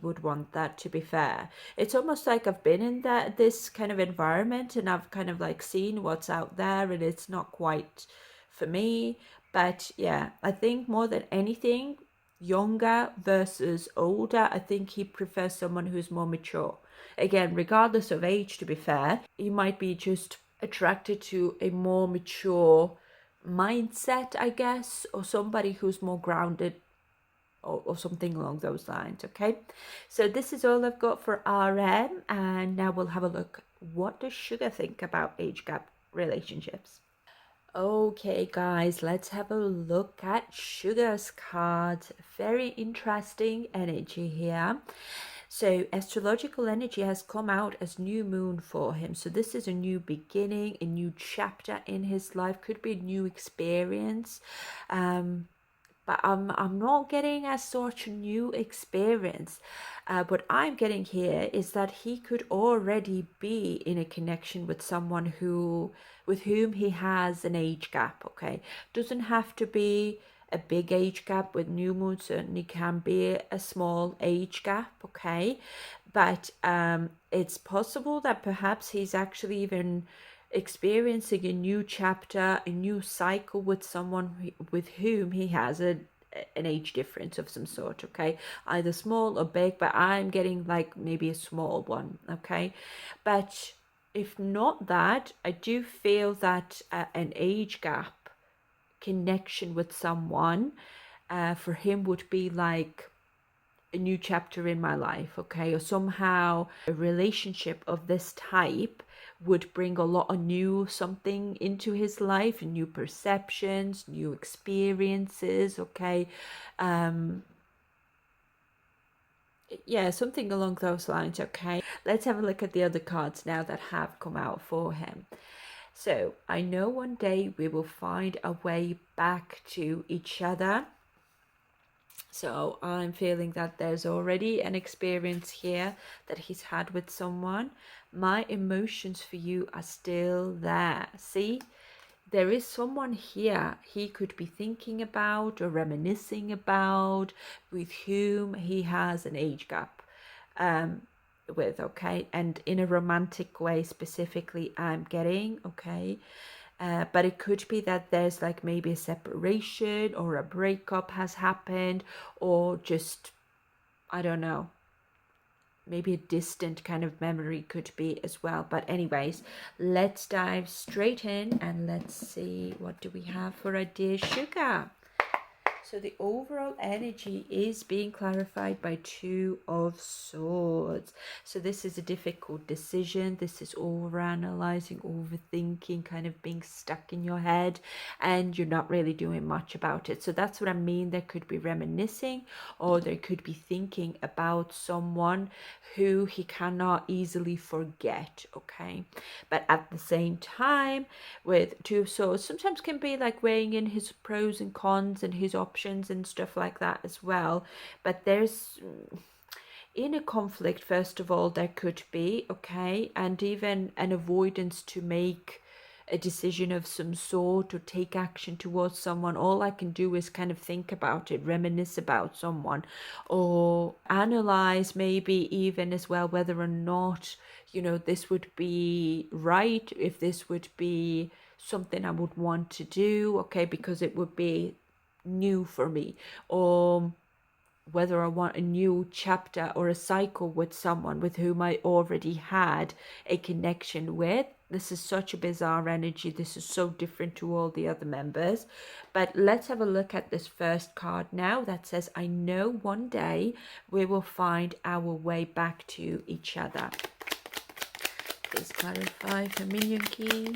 would want that, to be fair. It's almost like I've been in this kind of environment, and I've kind of like seen what's out there, and it's not quite for me. But yeah, I think more than anything, younger versus older, I think he prefers someone who's more mature. Again, regardless of age, to be fair, he might be just attracted to a more mature mindset, I guess, or somebody who's more grounded, or something along those lines. Okay, so this is all I've got for RM, and now we'll have a look. What does Sugar think about age gap relationships? Okay, guys, let's have a look at Sugar's cards. Very interesting energy here. So, astrological energy has come out as new moon for him. So, this is a new beginning, a new chapter in his life, could be a new experience. But I'm not getting as such a new experience. What I'm getting here is that he could already be in a connection with someone with whom he has an age gap. Okay, doesn't have to be a big age gap. With new moon, certainly can be a small age gap. Okay, but it's possible that perhaps he's actually even experiencing a new chapter, a new cycle with someone with whom he has an age difference of some sort. Okay, either small or big, but I'm getting like maybe a small one. Okay, but if not that, I do feel that an age gap connection with someone for him would be like a new chapter in my life. Okay, or somehow a relationship of this type would bring a lot of new something into his life, new perceptions, new experiences. Okay, yeah, something along those lines. Okay, let's have a look at the other cards now that have come out for him. So I know one day we will find a way back to each other. So I'm feeling that there's already an experience here that he's had with someone. My emotions for you are still there. See, there is someone here he could be thinking about or reminiscing about, with whom he has an age gap with. Okay, and in a romantic way specifically, I'm getting. Okay, but it could be that there's like maybe a separation or a breakup has happened, or just, I don't know, maybe a distant kind of memory could be as well. But anyways, let's dive straight in and let's see, what do we have for our dear Sugar? So the overall energy is being clarified by Two of Swords. So this is a difficult decision. This is overanalyzing, overthinking, kind of being stuck in your head, and you're not really doing much about it. So that's what I mean. There could be reminiscing, or there could be thinking about someone who he cannot easily forget, okay? But at the same time, with Two of Swords, sometimes can be like weighing in his pros and cons and his options and stuff like that as well. But there's in a conflict, first of all, there could be, okay, and even an avoidance to make a decision of some sort or take action towards someone. All I can do is kind of think about it, reminisce about someone, or analyze maybe even as well whether or not, you know, this would be right, if this would be something I would want to do, okay, because it would be new for me, or whether I want a new chapter or a cycle with someone with whom I already had a connection with. This is such a bizarre energy. This is so different to all the other members. But let's have a look at this first card now that says, I know one day we will find our way back to each other. Please clarify for Minion Key.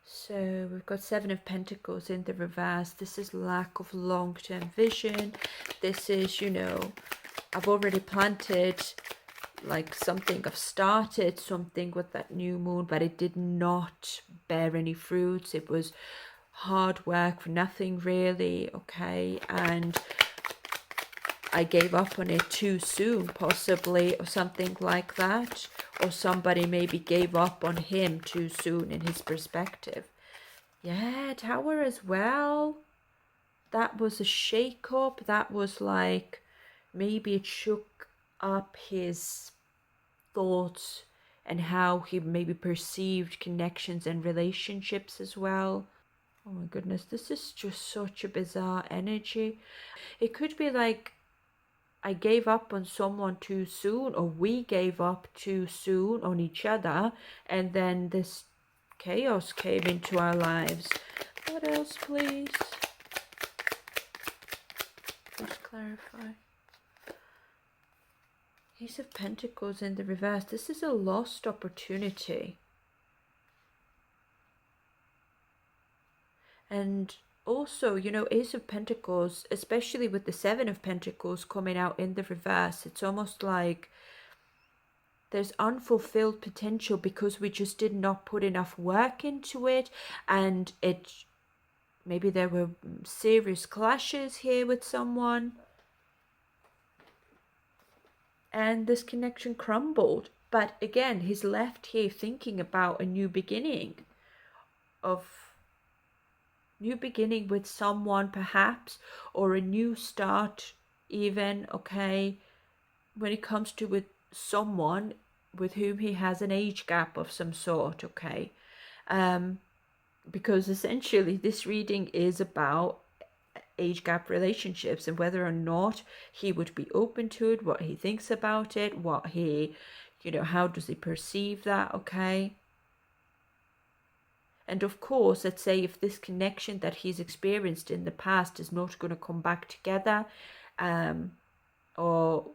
So we've got Seven of Pentacles in the reverse. This is lack of long-term vision. This is, you know, I've already planted like something, I've started something with that new moon, but it did not bear any fruits. It was hard work for nothing really, okay? And I gave up on it too soon, possibly, or something like that. Or somebody maybe gave up on him too soon in his perspective. Yeah, Tower as well. That was a shake-up. That was like, maybe it shook up his thoughts and how he maybe perceived connections and relationships as well. Oh my goodness, this is just such a bizarre energy. It could be like, I gave up on someone too soon, or we gave up too soon on each other, and then this chaos came into our lives. What else, please? Let's clarify. Ace of Pentacles in the reverse. This is a lost opportunity. And also, you know, Ace of Pentacles, especially with the Seven of Pentacles coming out in the reverse, it's almost like there's unfulfilled potential because we just did not put enough work into it, and maybe there were serious clashes here with someone, and this connection crumbled. But again, he's left here thinking about a new beginning with someone perhaps, or a new start even, okay, when it comes to with someone with whom he has an age gap of some sort, okay, because essentially this reading is about age gap relationships and whether or not he would be open to it, what he thinks about it, what he, you know, how does he perceive that, okay. And of course, let's say if this connection that he's experienced in the past is not going to come back together, or,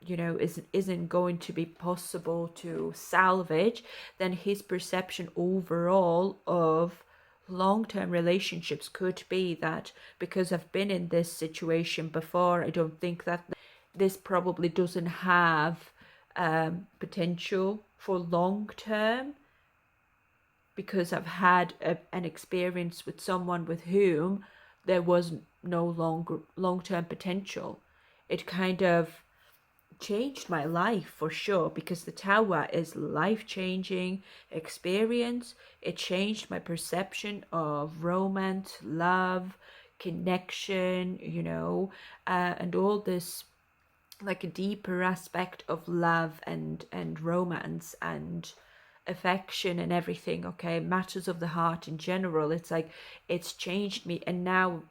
you know, isn't going to be possible to salvage, then his perception overall of long-term relationships could be that, because I've been in this situation before, I don't think that this probably doesn't have potential for long-term, because I've had an experience with someone with whom there was no long-term potential. It kind of changed my life for sure, because the Tower is life-changing experience. It changed my perception of romance, love, connection, you know, and all this, like a deeper aspect of love and romance and affection and everything, okay, matters of the heart in general. It's like it's changed me, and now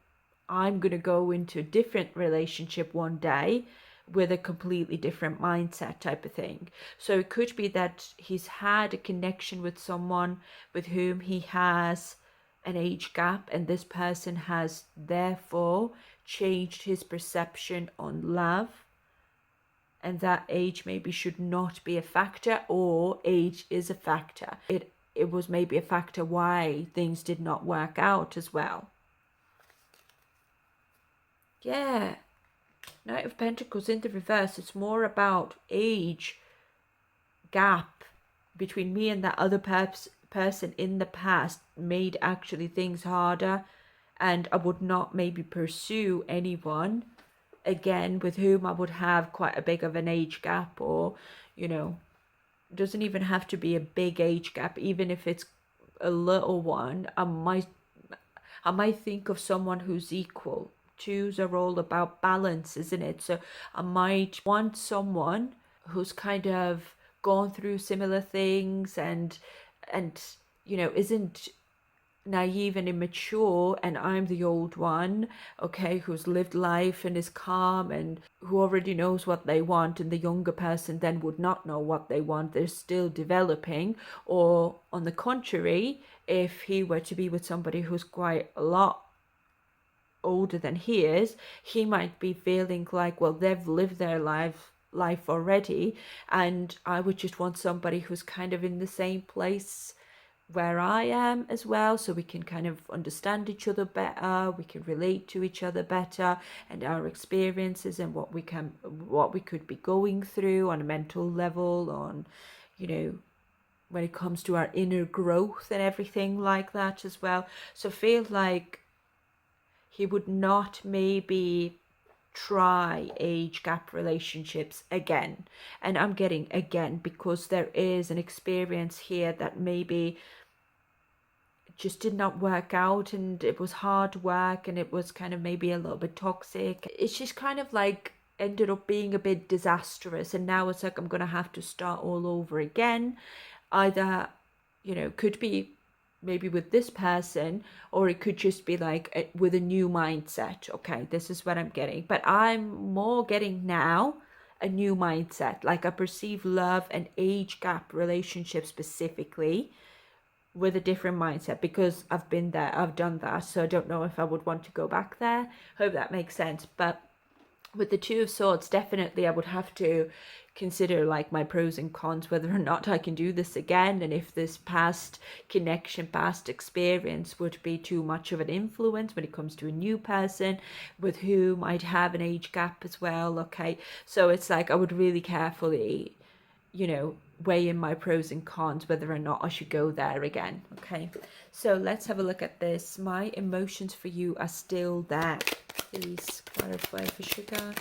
I'm gonna go into a different relationship one day with a completely different mindset type of thing. So it could be that he's had a connection with someone with whom he has an age gap, and this person has therefore changed his perception on love, and that age maybe should not be a factor, or age is a factor. It was maybe a factor why things did not work out as well. Yeah, Knight of Pentacles in the reverse. It's more about age gap between me and that other person in the past made actually things harder, and I would not maybe pursue anyone again with whom I would have quite a big of an age gap, or doesn't even have to be a big age gap. Even if it's a little one, I might think of someone who's equal. Twos are all about balance, isn't it? So I might want someone who's kind of gone through similar things, and isn't naive and immature, and I'm the old one, okay, who's lived life and is calm and who already knows what they want, and the younger person then would not know what they want. They're still developing. Or on the contrary, if he were to be with somebody who's quite a lot older than he is, he might be feeling like, well, they've lived their life already, and I would just want somebody who's kind of in the same place where I am as well, so we can kind of understand each other better, we can relate to each other better, and our experiences and what we could be going through on a mental level, on when it comes to our inner growth and everything like that as well. So feel like he would not maybe try age gap relationships again. And I'm getting again because there is an experience here that maybe just did not work out, and it was hard work, and it was kind of maybe a little bit toxic. It's just kind of like ended up being a bit disastrous, and now it's like I'm gonna have to start all over again. Either could be maybe with this person, or it could just be like with a new mindset. Okay, this is what I'm getting, but I'm more getting now a new mindset. Like I perceive love and age gap relationship specifically with a different mindset, because I've been there, I've done that, so I don't know if I would want to go back there. Hope that makes sense. But with the Two of Swords, definitely I would have to consider like my pros and cons, whether or not I can do this again, and if this past connection, past experience would be too much of an influence when it comes to a new person with whom I'd have an age gap as well. Okay, so it's like I would really carefully weigh in my pros and cons, whether or not I should go there again. Okay, so let's have a look at this. My emotions for you are still there. Please clarify for Sugar.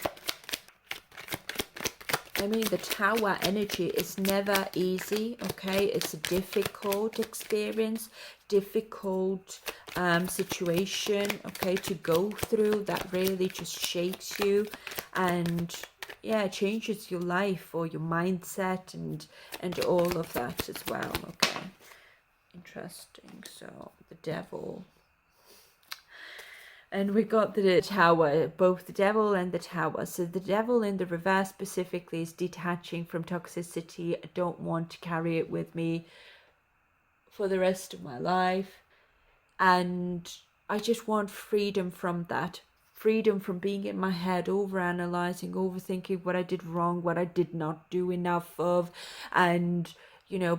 I mean, the Tower energy is never easy, okay? It's a difficult experience, difficult situation, okay, to go through, that really just shakes you and changes your life or your mindset and all of that as well. Okay, interesting. So the Devil, and we got the Tower, both the Devil and the Tower. So the Devil in the reverse specifically is detaching from toxicity. I don't want to carry it with me for the rest of my life, and I just want freedom from that. Freedom from being in my head, overanalyzing, overthinking what I did wrong, what I did not do enough of, and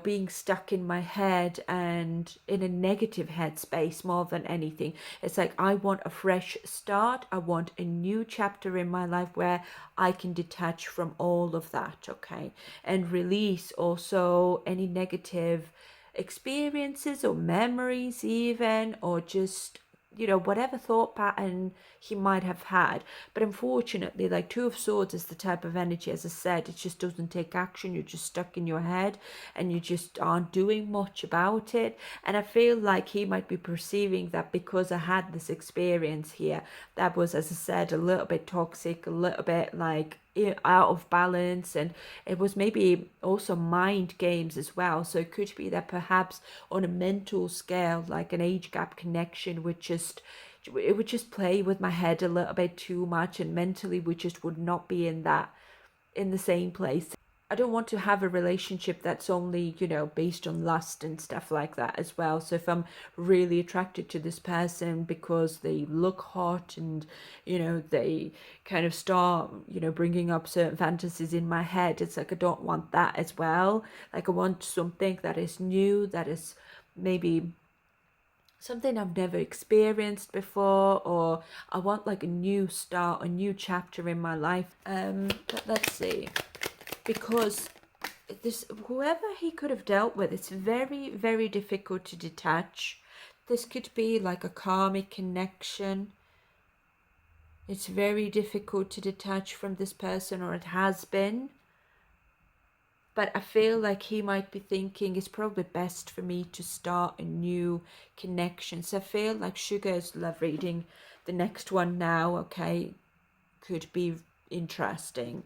being stuck in my head and in a negative headspace more than anything. It's like I want a fresh start. I want a new chapter in my life where I can detach from all of that, okay, and release also any negative experiences or memories even, or just whatever thought pattern he might have had. But unfortunately, like Two of Swords is the type of energy, as I said, it just doesn't take action. You're just stuck in your head and you just aren't doing much about it. And I feel like he might be perceiving that because I had this experience here that was, as I said, a little bit toxic, a little bit like out of balance, and it was maybe also mind games as well. So it could be that perhaps on a mental scale, like an age gap connection would just it would just play with my head a little bit too much, and mentally we just would not be in the same place. I don't want to have a relationship that's only, based on lust and stuff like that as well. So if I'm really attracted to this person because they look hot and, they kind of start, bringing up certain fantasies in my head, it's like I don't want that as well. Like I want something that is new, that is maybe something I've never experienced before, or I want like a new start, a new chapter in my life. But let's see, because this, whoever he could have dealt with, it's very, very difficult to detach. This could be like a karmic connection. It's very difficult to detach from this person, or it has been. But I feel like he might be thinking it's probably best for me to start a new connection. So I feel like Suga's love reading, the next one now, okay, could be interesting.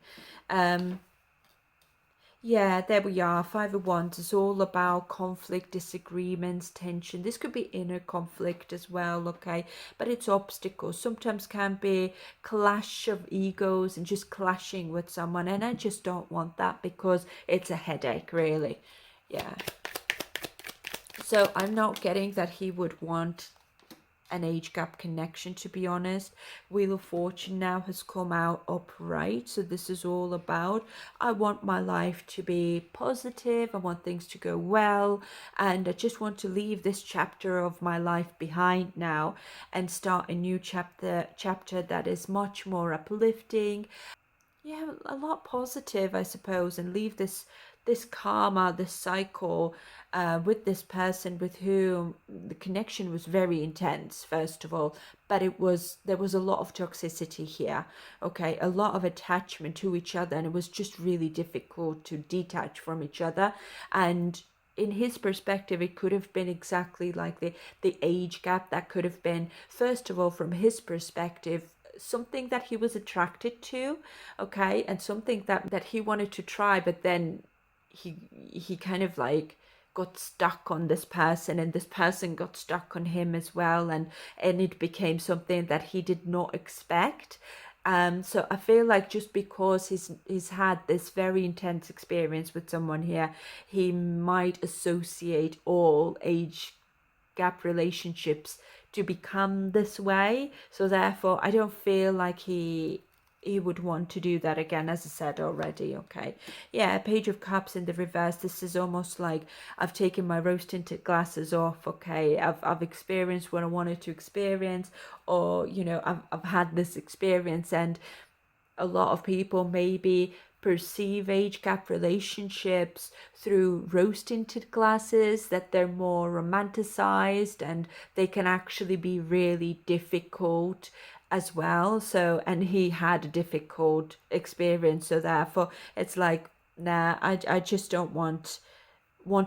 Yeah, there we are. Five of Wands is all about conflict, disagreements, tension. This could be inner conflict as well, okay? But it's obstacles. Sometimes can be clash of egos and just clashing with someone. And I just don't want that because it's a headache, really. Yeah. So I'm not getting that he would want an age gap connection, to be honest. Wheel of Fortune now has come out upright, so this is all about, I want my life to be positive, I want things to go well, and I just want to leave this chapter of my life behind now and start a new chapter that is much more uplifting, yeah, a lot positive, I suppose, and leave this karma, this cycle, with this person with whom the connection was very intense, first of all, but there was a lot of toxicity here, okay, a lot of attachment to each other, and it was just really difficult to detach from each other. And in his perspective, it could have been exactly like the age gap. That could have been, first of all, from his perspective, something that he was attracted to, okay, and something that he wanted to try, but then he kind of like got stuck on this person, and this person got stuck on him as well, and it became something that he did not expect. So I feel like just because he's had this very intense experience with someone here, he might associate all age gap relationships to become this way. So therefore I don't feel like he would want to do that again, as I said already, okay. Yeah, Page of Cups in the reverse. This is almost like I've taken my rose tinted glasses off, okay. I've experienced what I wanted to experience, or I've had this experience, and a lot of people maybe perceive age gap relationships through rose tinted glasses, that they're more romanticized and they can actually be really difficult as well. So, and he had a difficult experience, so therefore it's like, nah, I just don't want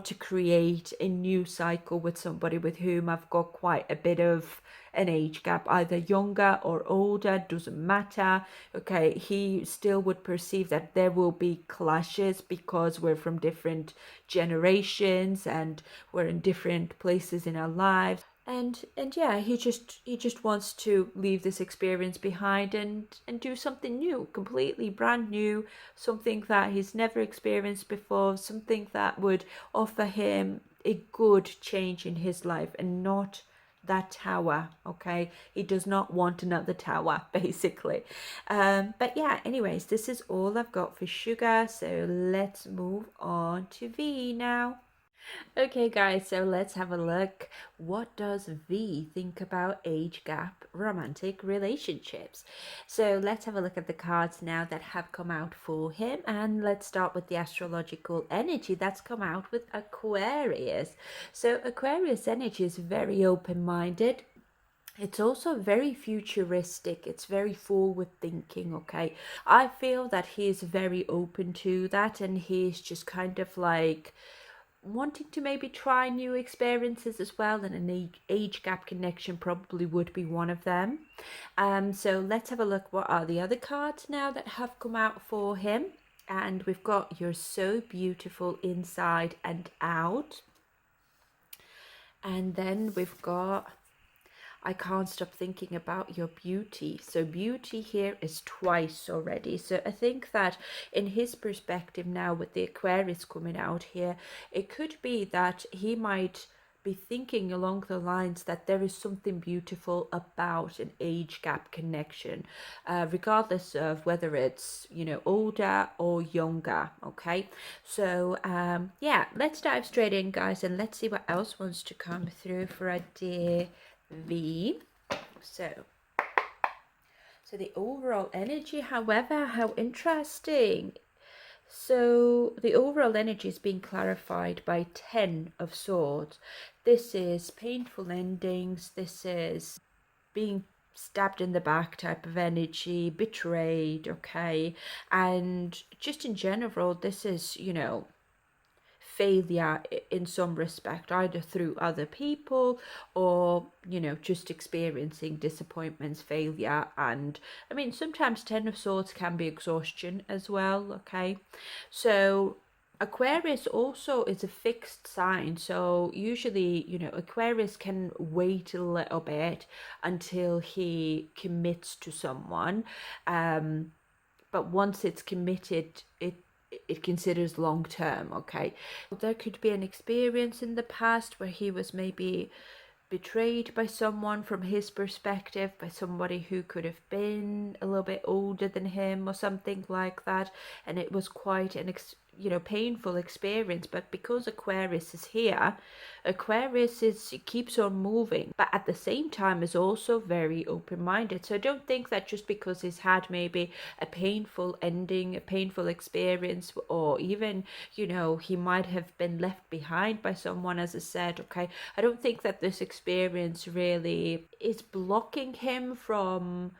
to create a new cycle with somebody with whom I've got quite a bit of an age gap, either younger or older, doesn't matter. Okay, he still would perceive that there will be clashes because we're from different generations and we're in different places in our lives. And yeah, he just wants to leave this experience behind and do something new, completely brand new, something that he's never experienced before, something that would offer him a good change in his life, and not that tower. Okay, he does not want another tower basically. But yeah, anyways, this is all I've got for Sugar, so let's move on to V now. Okay, guys, so let's have a look. What does V think about age gap romantic relationships? So let's have a look at the cards now that have come out for him, and let's start with the astrological energy that's come out with Aquarius. So Aquarius energy is very open-minded. It's also very futuristic. It's very forward thinking, okay? I feel that he's very open to that, and he's just kind of like wanting to maybe try new experiences as well, and an age gap connection probably would be one of them. So let's have a look. What are the other cards now that have come out for him? And we've got You're So Beautiful Inside and Out. And then we've got I can't stop thinking about your beauty. So beauty here is twice already. So I think that in his perspective now, with the Aquarius coming out here, it could be that he might be thinking along the lines that there is something beautiful about an age gap connection, regardless of whether it's, you know, older or younger. Okay, so yeah, let's dive straight in, guys, and let's see what else wants to come through for a dear V. So the overall energy, however, how interesting. So the overall energy is being clarified by 10 of Swords. This is painful endings. This is being stabbed in the back type of energy, betrayed, okay? And just in general, this is, you know, failure in some respect, either through other people or, you know, just experiencing disappointments, failure. And I mean, sometimes 10 of Swords can be exhaustion as well, okay? So Aquarius also is a fixed sign, so usually, you know, Aquarius can wait a little bit until he commits to someone, but once it's committed, it considers long term. Okay, there could be an experience in the past where he was maybe betrayed by someone, from his perspective, by somebody who could have been a little bit older than him or something like that, and it was quite an you know, painful experience. But because Aquarius is here, Aquarius is keeps on moving, but at the same time is also very open-minded. So I don't think that just because he's had maybe a painful ending, a painful experience, or even, you know, he might have been left behind by someone, as I said, okay, I don't think that this experience really is blocking him from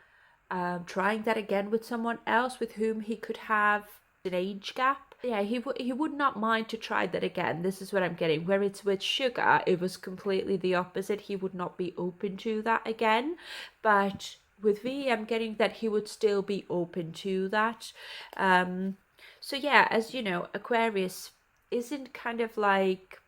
trying that again with someone else with whom he could have an age gap. Yeah, he would not mind to try that again. This is what I'm getting. Where it's with Sugar, it was completely the opposite. He would not be open to that again. But with V, I'm getting that he would still be open to that. So yeah, as you know, Aquarius isn't kind of like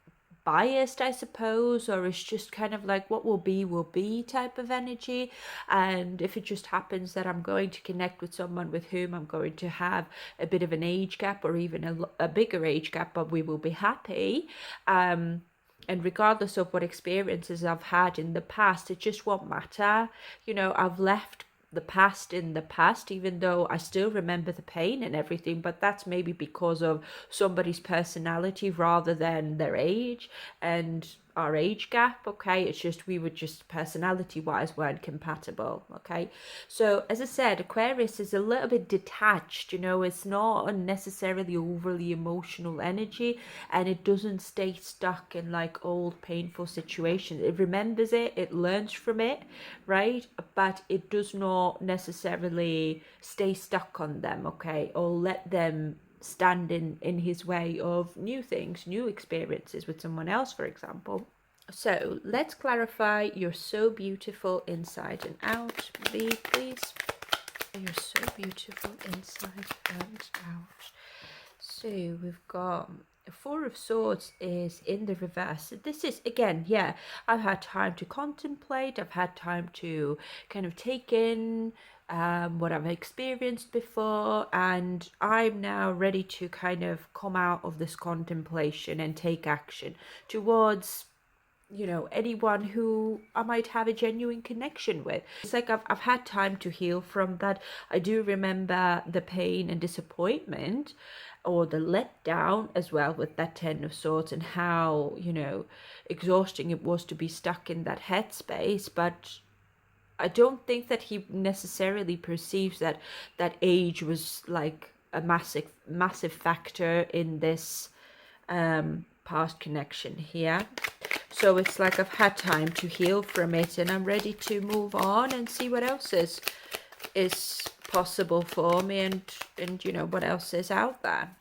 biased, I suppose, or it's just kind of like what will be type of energy. And if it just happens that I'm going to connect with someone with whom I'm going to have a bit of an age gap, or even a bigger age gap, but we will be happy. And regardless of what experiences I've had in the past, it just won't matter. You know, I've left the past in the past, even though I still remember the pain and everything, but that's maybe because of somebody's personality rather than their age and our age gap. Okay, it's just we were just personality wise weren't compatible. Okay, so as I said, Aquarius is a little bit detached, you know, it's not unnecessarily overly emotional energy, and it doesn't stay stuck in like old painful situations. It remembers it, it learns from it, right? But it does not necessarily stay stuck on them, okay, or let them stand in his way of new things, new experiences with someone else, for example. So let's clarify. You're so beautiful inside and out. V, please. You're so beautiful inside and out. So we've got Four of Swords is in the reverse. This is, again, yeah, I've had time to contemplate. I've had time to kind of take in what I've experienced before, and I'm now ready to kind of come out of this contemplation and take action towards, you know, anyone who I might have a genuine connection with. It's like I've had time to heal from that. I do remember the pain and disappointment, or the letdown as well, with that Ten of Swords, and how, you know, exhausting it was to be stuck in that headspace. But I don't think that he necessarily perceives that age was like a massive factor in this past connection here. So it's like I've had time to heal from it, and I'm ready to move on and see what else is possible for me, and you know, what else is out there.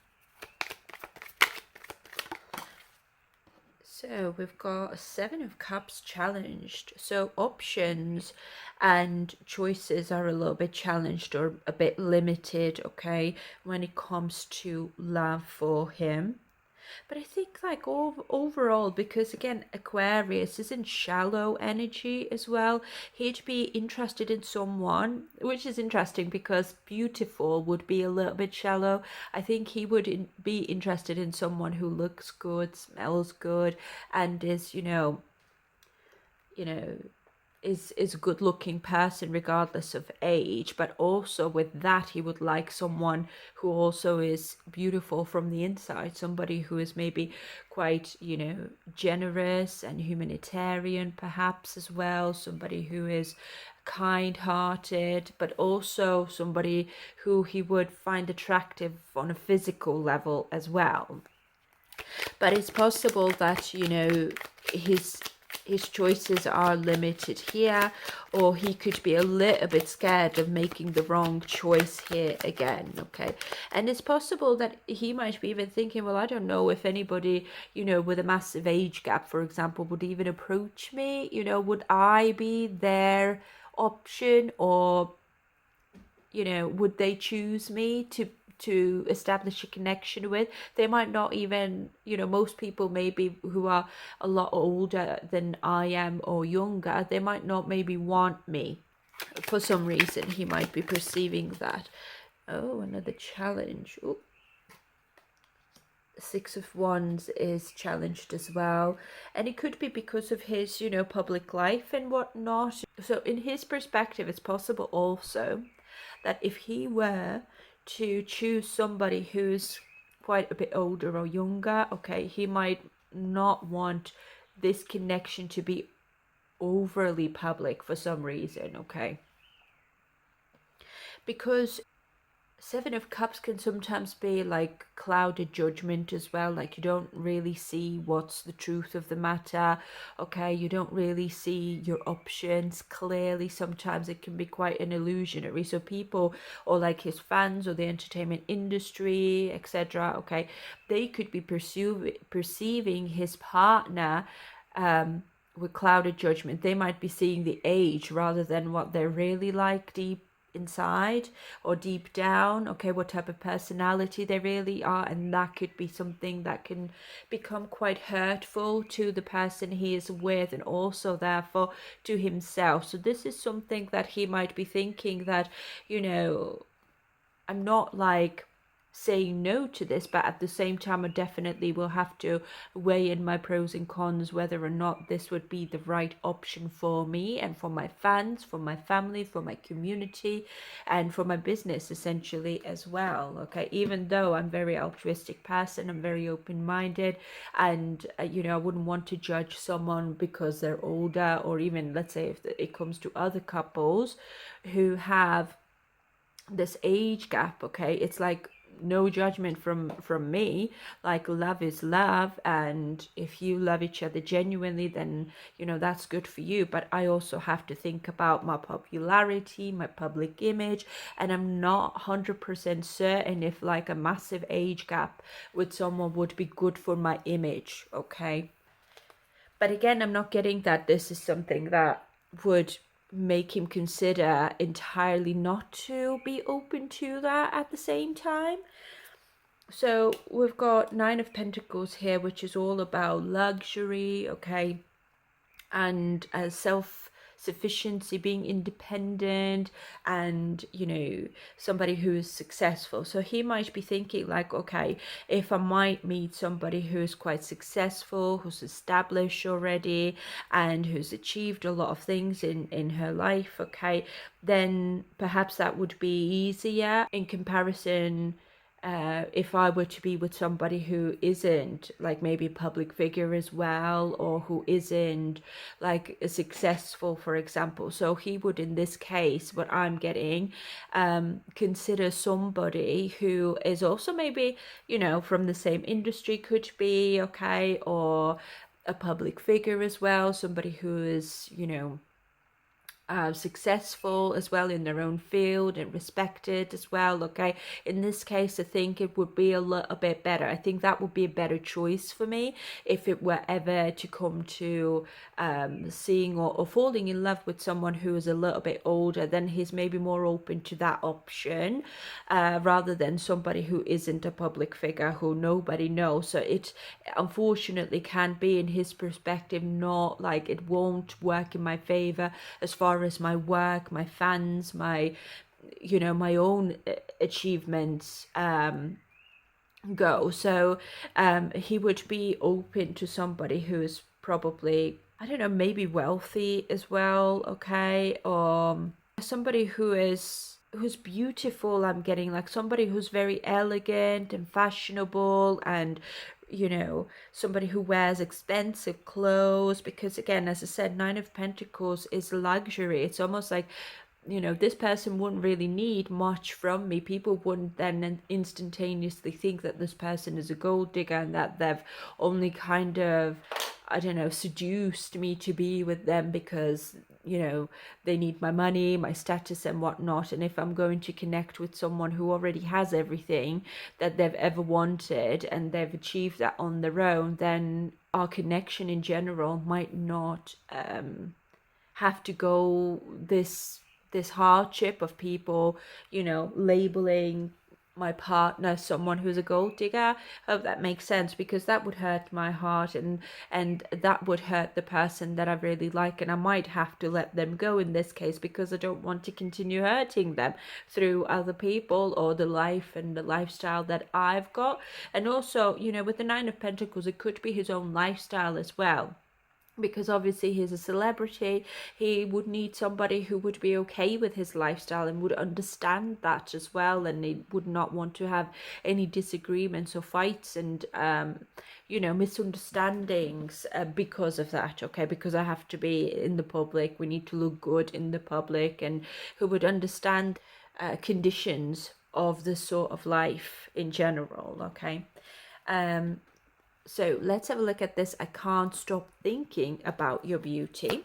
So we've got a Seven of Cups challenged. So options and choices are a little bit challenged, or a bit limited, okay, when it comes to love for him. But I think like overall, because again, Aquarius isn't shallow energy as well. He'd be interested in someone, which is interesting because beautiful would be a little bit shallow. I think he would be interested in someone who looks good, smells good, and is, you know, is a good looking person regardless of age, but also with that he would like someone who also is beautiful from the inside, somebody who is maybe quite, generous and humanitarian perhaps as well, somebody who is kind hearted, but also somebody who he would find attractive on a physical level as well. But it's possible that, his his choices are limited here, or he could be a little bit scared of making the wrong choice here again. Okay, and it's possible that he might be even thinking, well, I don't know if anybody, with a massive age gap, for example, would even approach me. Would I be their option, or would they choose me to establish a connection with? They might not even, most people maybe who are a lot older than I am or younger, they might not maybe want me. For some reason he might be perceiving that. Oh, another challenge. Ooh. Six of Wands is challenged as well, and it could be because of his, public life and whatnot. So in his perspective, it's possible also that if he were to choose somebody who's quite a bit older or younger, okay, he might not want this connection to be overly public for some reason, okay? Because Seven of Cups can sometimes be like clouded judgment as well. Like you don't really see what's the truth of the matter. Okay, you don't really see your options clearly. Sometimes it can be quite an illusionary. So people, or like his fans or the entertainment industry, etc. Okay, they could be perceiving his partner with clouded judgment. They might be seeing the age rather than what they're really like deep inside or deep down, okay, what type of personality they really are, and that could be something that can become quite hurtful to the person he is with, and also therefore to himself. So this is something that he might be thinking that, I'm not like saying no to this, but at the same time I definitely will have to weigh in my pros and cons, whether or not this would be the right option for me and for my fans, for my family, for my community, and for my business essentially as well. Okay, even though I'm very altruistic person, I'm very open-minded, and I wouldn't want to judge someone because they're older, or even let's say if it comes to other couples who have this age gap. Okay, it's like no judgment from me. Like love is love, and if you love each other genuinely, then that's good for you. But I also have to think about my popularity, my public image, and I'm not 100% certain if like a massive age gap with someone would be good for my image. Okay, but again, I'm not getting that this is something that would make him consider entirely not to be open to that at the same time. So we've got Nine of Pentacles here, which is all about luxury, okay, and self-sufficiency, being independent, and somebody who is successful. So he might be thinking like, okay, if I might meet somebody who's quite successful, who's established already, and who's achieved a lot of things in her life, okay, then perhaps that would be easier in comparison. If I were to be with somebody who isn't like maybe a public figure as well, or who isn't like a successful, for example. So he would, in this case, what I'm getting, consider somebody who is also maybe, from the same industry, could be, okay, or a public figure as well, somebody who is, successful as well in their own field and respected as well. Okay, in this case I think it would be a little bit better. I think that would be a better choice for me if it were ever to come to seeing or falling in love with someone who is a little bit older. Then he's maybe more open to that option, rather than somebody who isn't a public figure, who nobody knows. So it unfortunately can be, in his perspective, not like, it won't work in my favor as far as my work, my fans, my, you know, my own achievements go. So he would be open to somebody who's probably, I don't know, maybe wealthy as well, okay, somebody who's beautiful. I'm getting like somebody who's very elegant and fashionable, and you know, somebody who wears expensive clothes, because again, as I said, Nine of Pentacles is luxury. It's almost like, you know, this person wouldn't really need much from me. People wouldn't then instantaneously think that this person is a gold digger and that they've only kind of, I don't know, seduced me to be with them because, you know, they need my money, my status and whatnot. And if I'm going to connect with someone who already has everything that they've ever wanted and they've achieved that on their own, then our connection in general might not have to go this hardship of people, you know, labeling my partner someone who's a gold digger. I hope that makes sense, because that would hurt my heart, and that would hurt the person that I really like, and I might have to let them go in this case, because I don't want to continue hurting them through other people or the life and the lifestyle that I've got. And also, you know, with the Nine of Pentacles, it could be his own lifestyle as well, because obviously he's a celebrity. He would need somebody who would be okay with his lifestyle and would understand that as well, and he would not want to have any disagreements or fights and you know, misunderstandings because of that, okay, because I have to be in the public, we need to look good in the public, and who would understand conditions of this sort of life in general, okay. So let's have a look at this. I can't stop thinking about your beauty.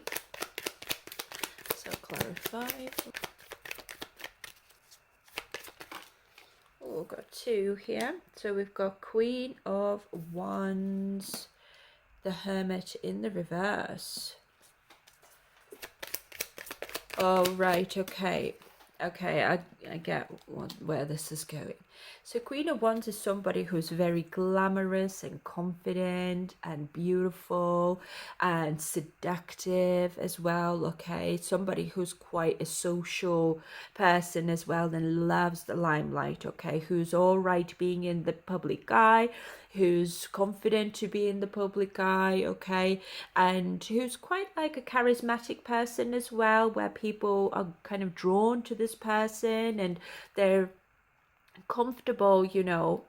So clarify. Oh, we've got two here. So we've got Queen of Wands, the Hermit in the reverse. Oh, right, okay. Okay, I get where this is going. So Queen of Wands is somebody who's very glamorous and confident and beautiful and seductive as well, okay? Somebody who's quite a social person as well and loves the limelight, okay? Who's all right being in the public eye, who's confident to be in the public eye, okay? And who's quite like a charismatic person as well, where people are kind of drawn to this person and they're comfortable, you know,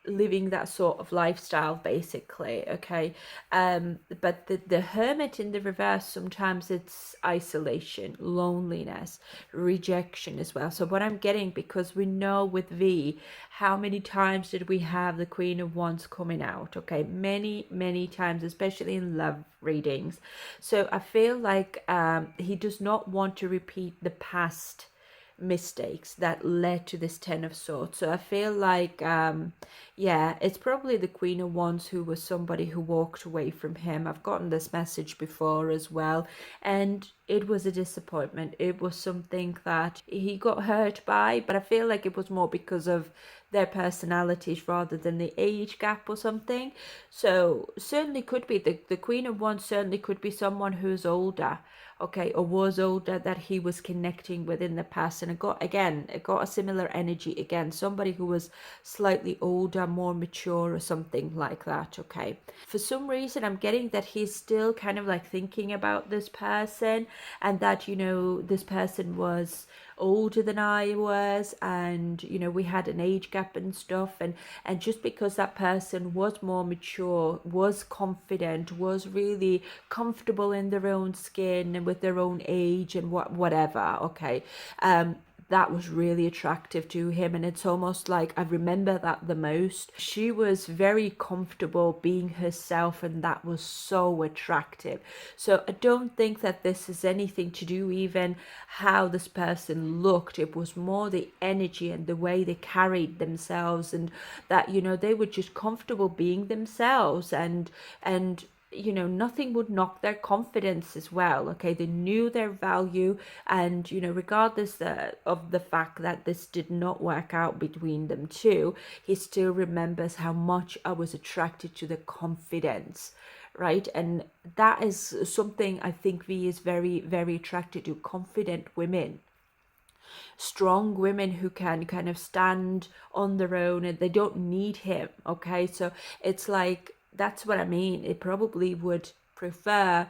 living that sort of lifestyle basically, okay. But the Hermit in the reverse, sometimes it's isolation, loneliness, rejection as well. So what I'm getting, because we know with V, how many times did we have the Queen of Wands coming out, okay, many times, especially in love readings. So I feel like he does not want to repeat the past mistakes that led to this Ten of Swords. So I feel like yeah, it's probably the Queen of Wands who was somebody who walked away from him. I've gotten this message before as well, and it was a disappointment. It was something that he got hurt by, but I feel like it was more because of their personalities rather than the age gap or something. So certainly could be the Queen of Wands, certainly could be someone who's older, okay, or was older, that he was connecting with in the past. And it got a similar energy again, somebody who was slightly older, more mature or something like that, okay. For some reason I'm getting that he's still kind of like thinking about this person, and that, you know, this person was older than I was, and you know, we had an age gap and stuff, and just because that person was more mature, was confident, was really comfortable in their own skin and with their own age and whatever, okay, that was really attractive to him. And it's almost like I remember that the most. She was very comfortable being herself, and that was so attractive. So I don't think that this has anything to do even how this person looked. It was more the energy and the way they carried themselves, and that, you know, they were just comfortable being themselves, and you know, nothing would knock their confidence as well. Okay, they knew their value, and you know, regardless of the fact that this did not work out between them two, he still remembers how much I was attracted to the confidence, right? And that is something I think V is very, very attracted to: confident women, strong women who can kind of stand on their own and they don't need him. Okay, so it's like, that's what I mean. It probably would prefer,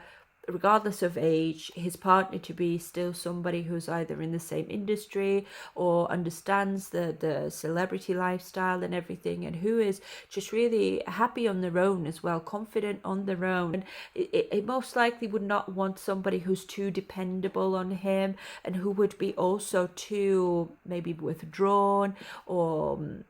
regardless of age, his partner to be still somebody who's either in the same industry or understands the celebrity lifestyle and everything, and who is just really happy on their own as well, confident on their own. And it most likely would not want somebody who's too dependable on him, and who would be also too maybe withdrawn or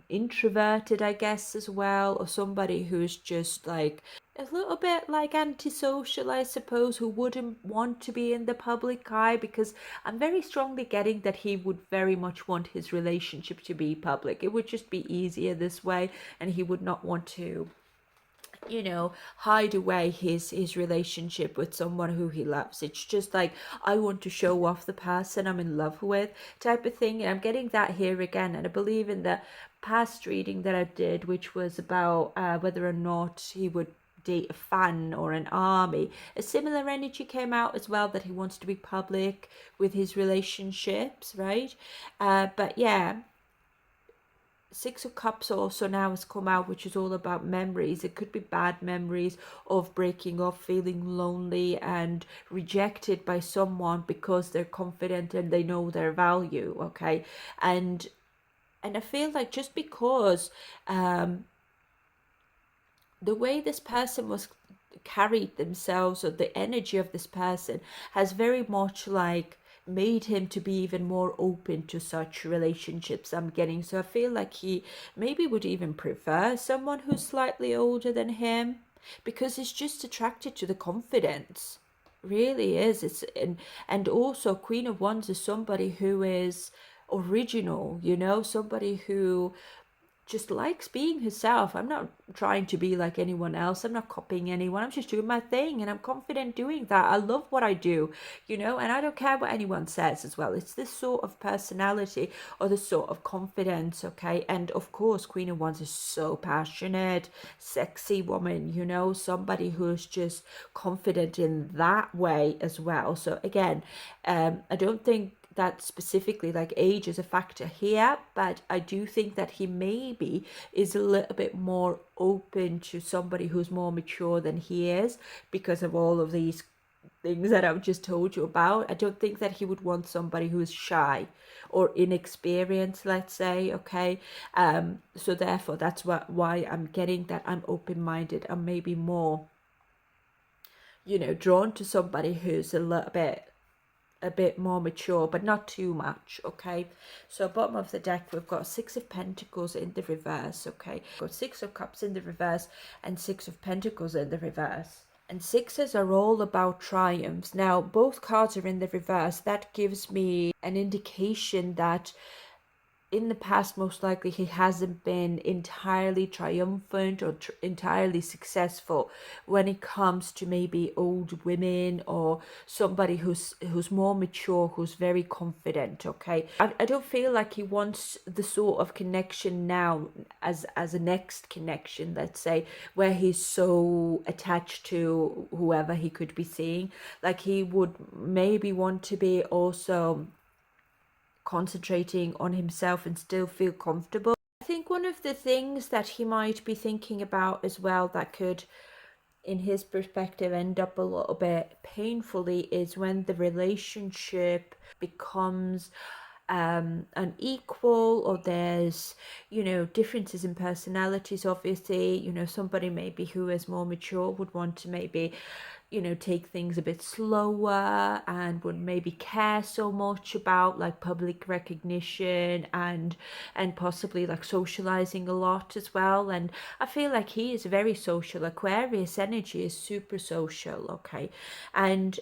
introverted, I guess, as well, or somebody who's just like a little bit like antisocial, I suppose, who wouldn't want to be in the public eye, because I'm very strongly getting that he would very much want his relationship to be public. It would just be easier this way, and he would not want to, you know, hide away his relationship with someone who he loves. It's just like, I want to show off the person I'm in love with, type of thing. And I'm getting that here again. And I believe in the past reading that I did, which was about whether or not he would date a fan or an army, a similar energy came out as well, that he wants to be public with his relationships, right? But yeah, Six of Cups also now has come out, which is all about memories. It could be bad memories of breaking up, feeling lonely and rejected by someone because they're confident and they know their value. Okay, and I feel like just because the way this person was carried themselves, or the energy of this person, has very much like made him to be even more open to such relationships, I'm getting. So I feel like he maybe would even prefer someone who's slightly older than him, because he's just attracted to the confidence, really is. It's and also Queen of Wands is somebody who is original, you know, somebody who just likes being herself. I'm not trying to be like anyone else. I'm not copying anyone. I'm just doing my thing, and I'm confident doing that. I love what I do, you know, and I don't care what anyone says as well. It's this sort of personality, or this sort of confidence, okay? And of course, Queen of Wands is so passionate, sexy woman, you know, somebody who's just confident in that way as well. So again, I don't think that specifically like age is a factor here, but I do think that he maybe is a little bit more open to somebody who's more mature than he is, because of all of these things that I've just told you about. I don't think that he would want somebody who is shy or inexperienced, let's say. Okay, so therefore that's why I'm getting that I'm open-minded and maybe more, you know, drawn to somebody who's a bit more mature, but not too much. Okay, so bottom of the deck, we've got Six of Pentacles in the reverse. Okay, we've got Six of Cups in the reverse and Six of Pentacles in the reverse. And sixes are all about triumphs. Now both cards are in the reverse. That gives me an indication that in the past, most likely he hasn't been entirely triumphant or entirely successful when it comes to maybe old women, or somebody who's more mature, who's very confident. Okay, I don't feel like he wants the sort of connection now as a next connection, let's say, where he's so attached to whoever he could be seeing. Like, he would maybe want to be also concentrating on himself and still feel comfortable. I think one of the things that he might be thinking about as well, that could, in his perspective, end up a little bit painfully, is when the relationship becomes unequal, or there's, you know, differences in personalities. Obviously, you know, somebody maybe who is more mature would want to maybe, you know, take things a bit slower and would maybe care so much about like public recognition and possibly like socializing a lot as well. And I feel like he is very social. Aquarius energy is super social, okay? And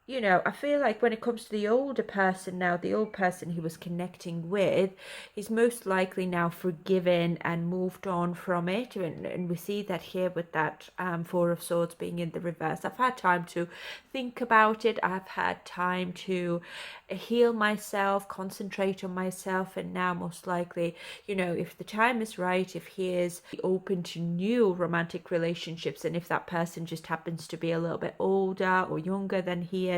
you know, I feel like when it comes to the older person now, the old person he was connecting with, he's most likely now forgiven and moved on from it. And we see that here with that Four of Swords being in the reverse. I've had time to think about it. I've had time to heal myself, concentrate on myself. And now most likely, you know, if the time is right, if he is open to new romantic relationships, and if that person just happens to be a little bit older or younger than he is,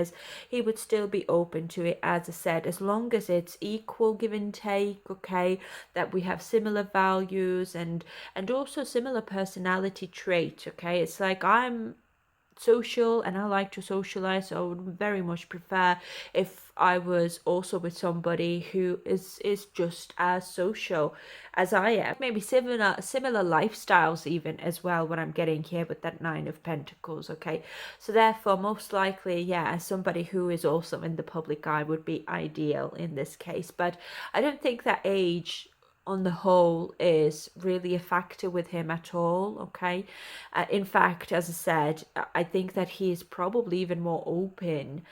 he would still be open to it, as I said, as long as it's equal give and take, okay, that we have similar values and also similar personality trait, okay. It's like I'm social and I like to socialize, so I would very much prefer if I was also with somebody who is just as social as I am. Maybe similar lifestyles even as well, what I'm getting here with that Nine of Pentacles, okay. So therefore, most likely, yeah, somebody who is also in the public eye would be ideal in this case. But I don't think that age on the whole is really a factor with him at all, okay. In fact, as I said, I think that he is probably even more open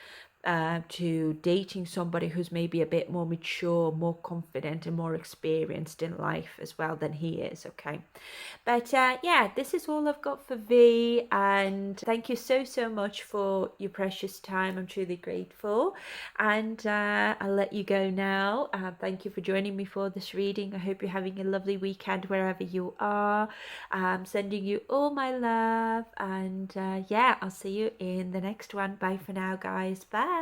to dating somebody who's maybe a bit more mature, more confident, and more experienced in life as well than he is, okay. But yeah, this is all I've got for V, and thank you so much for your precious time. I'm truly grateful, and I'll let you go now. Thank you for joining me for this reading. I hope you're having a lovely weekend wherever you are. I'm sending you all my love, and yeah, I'll see you in the next one. Bye for now, guys. Bye.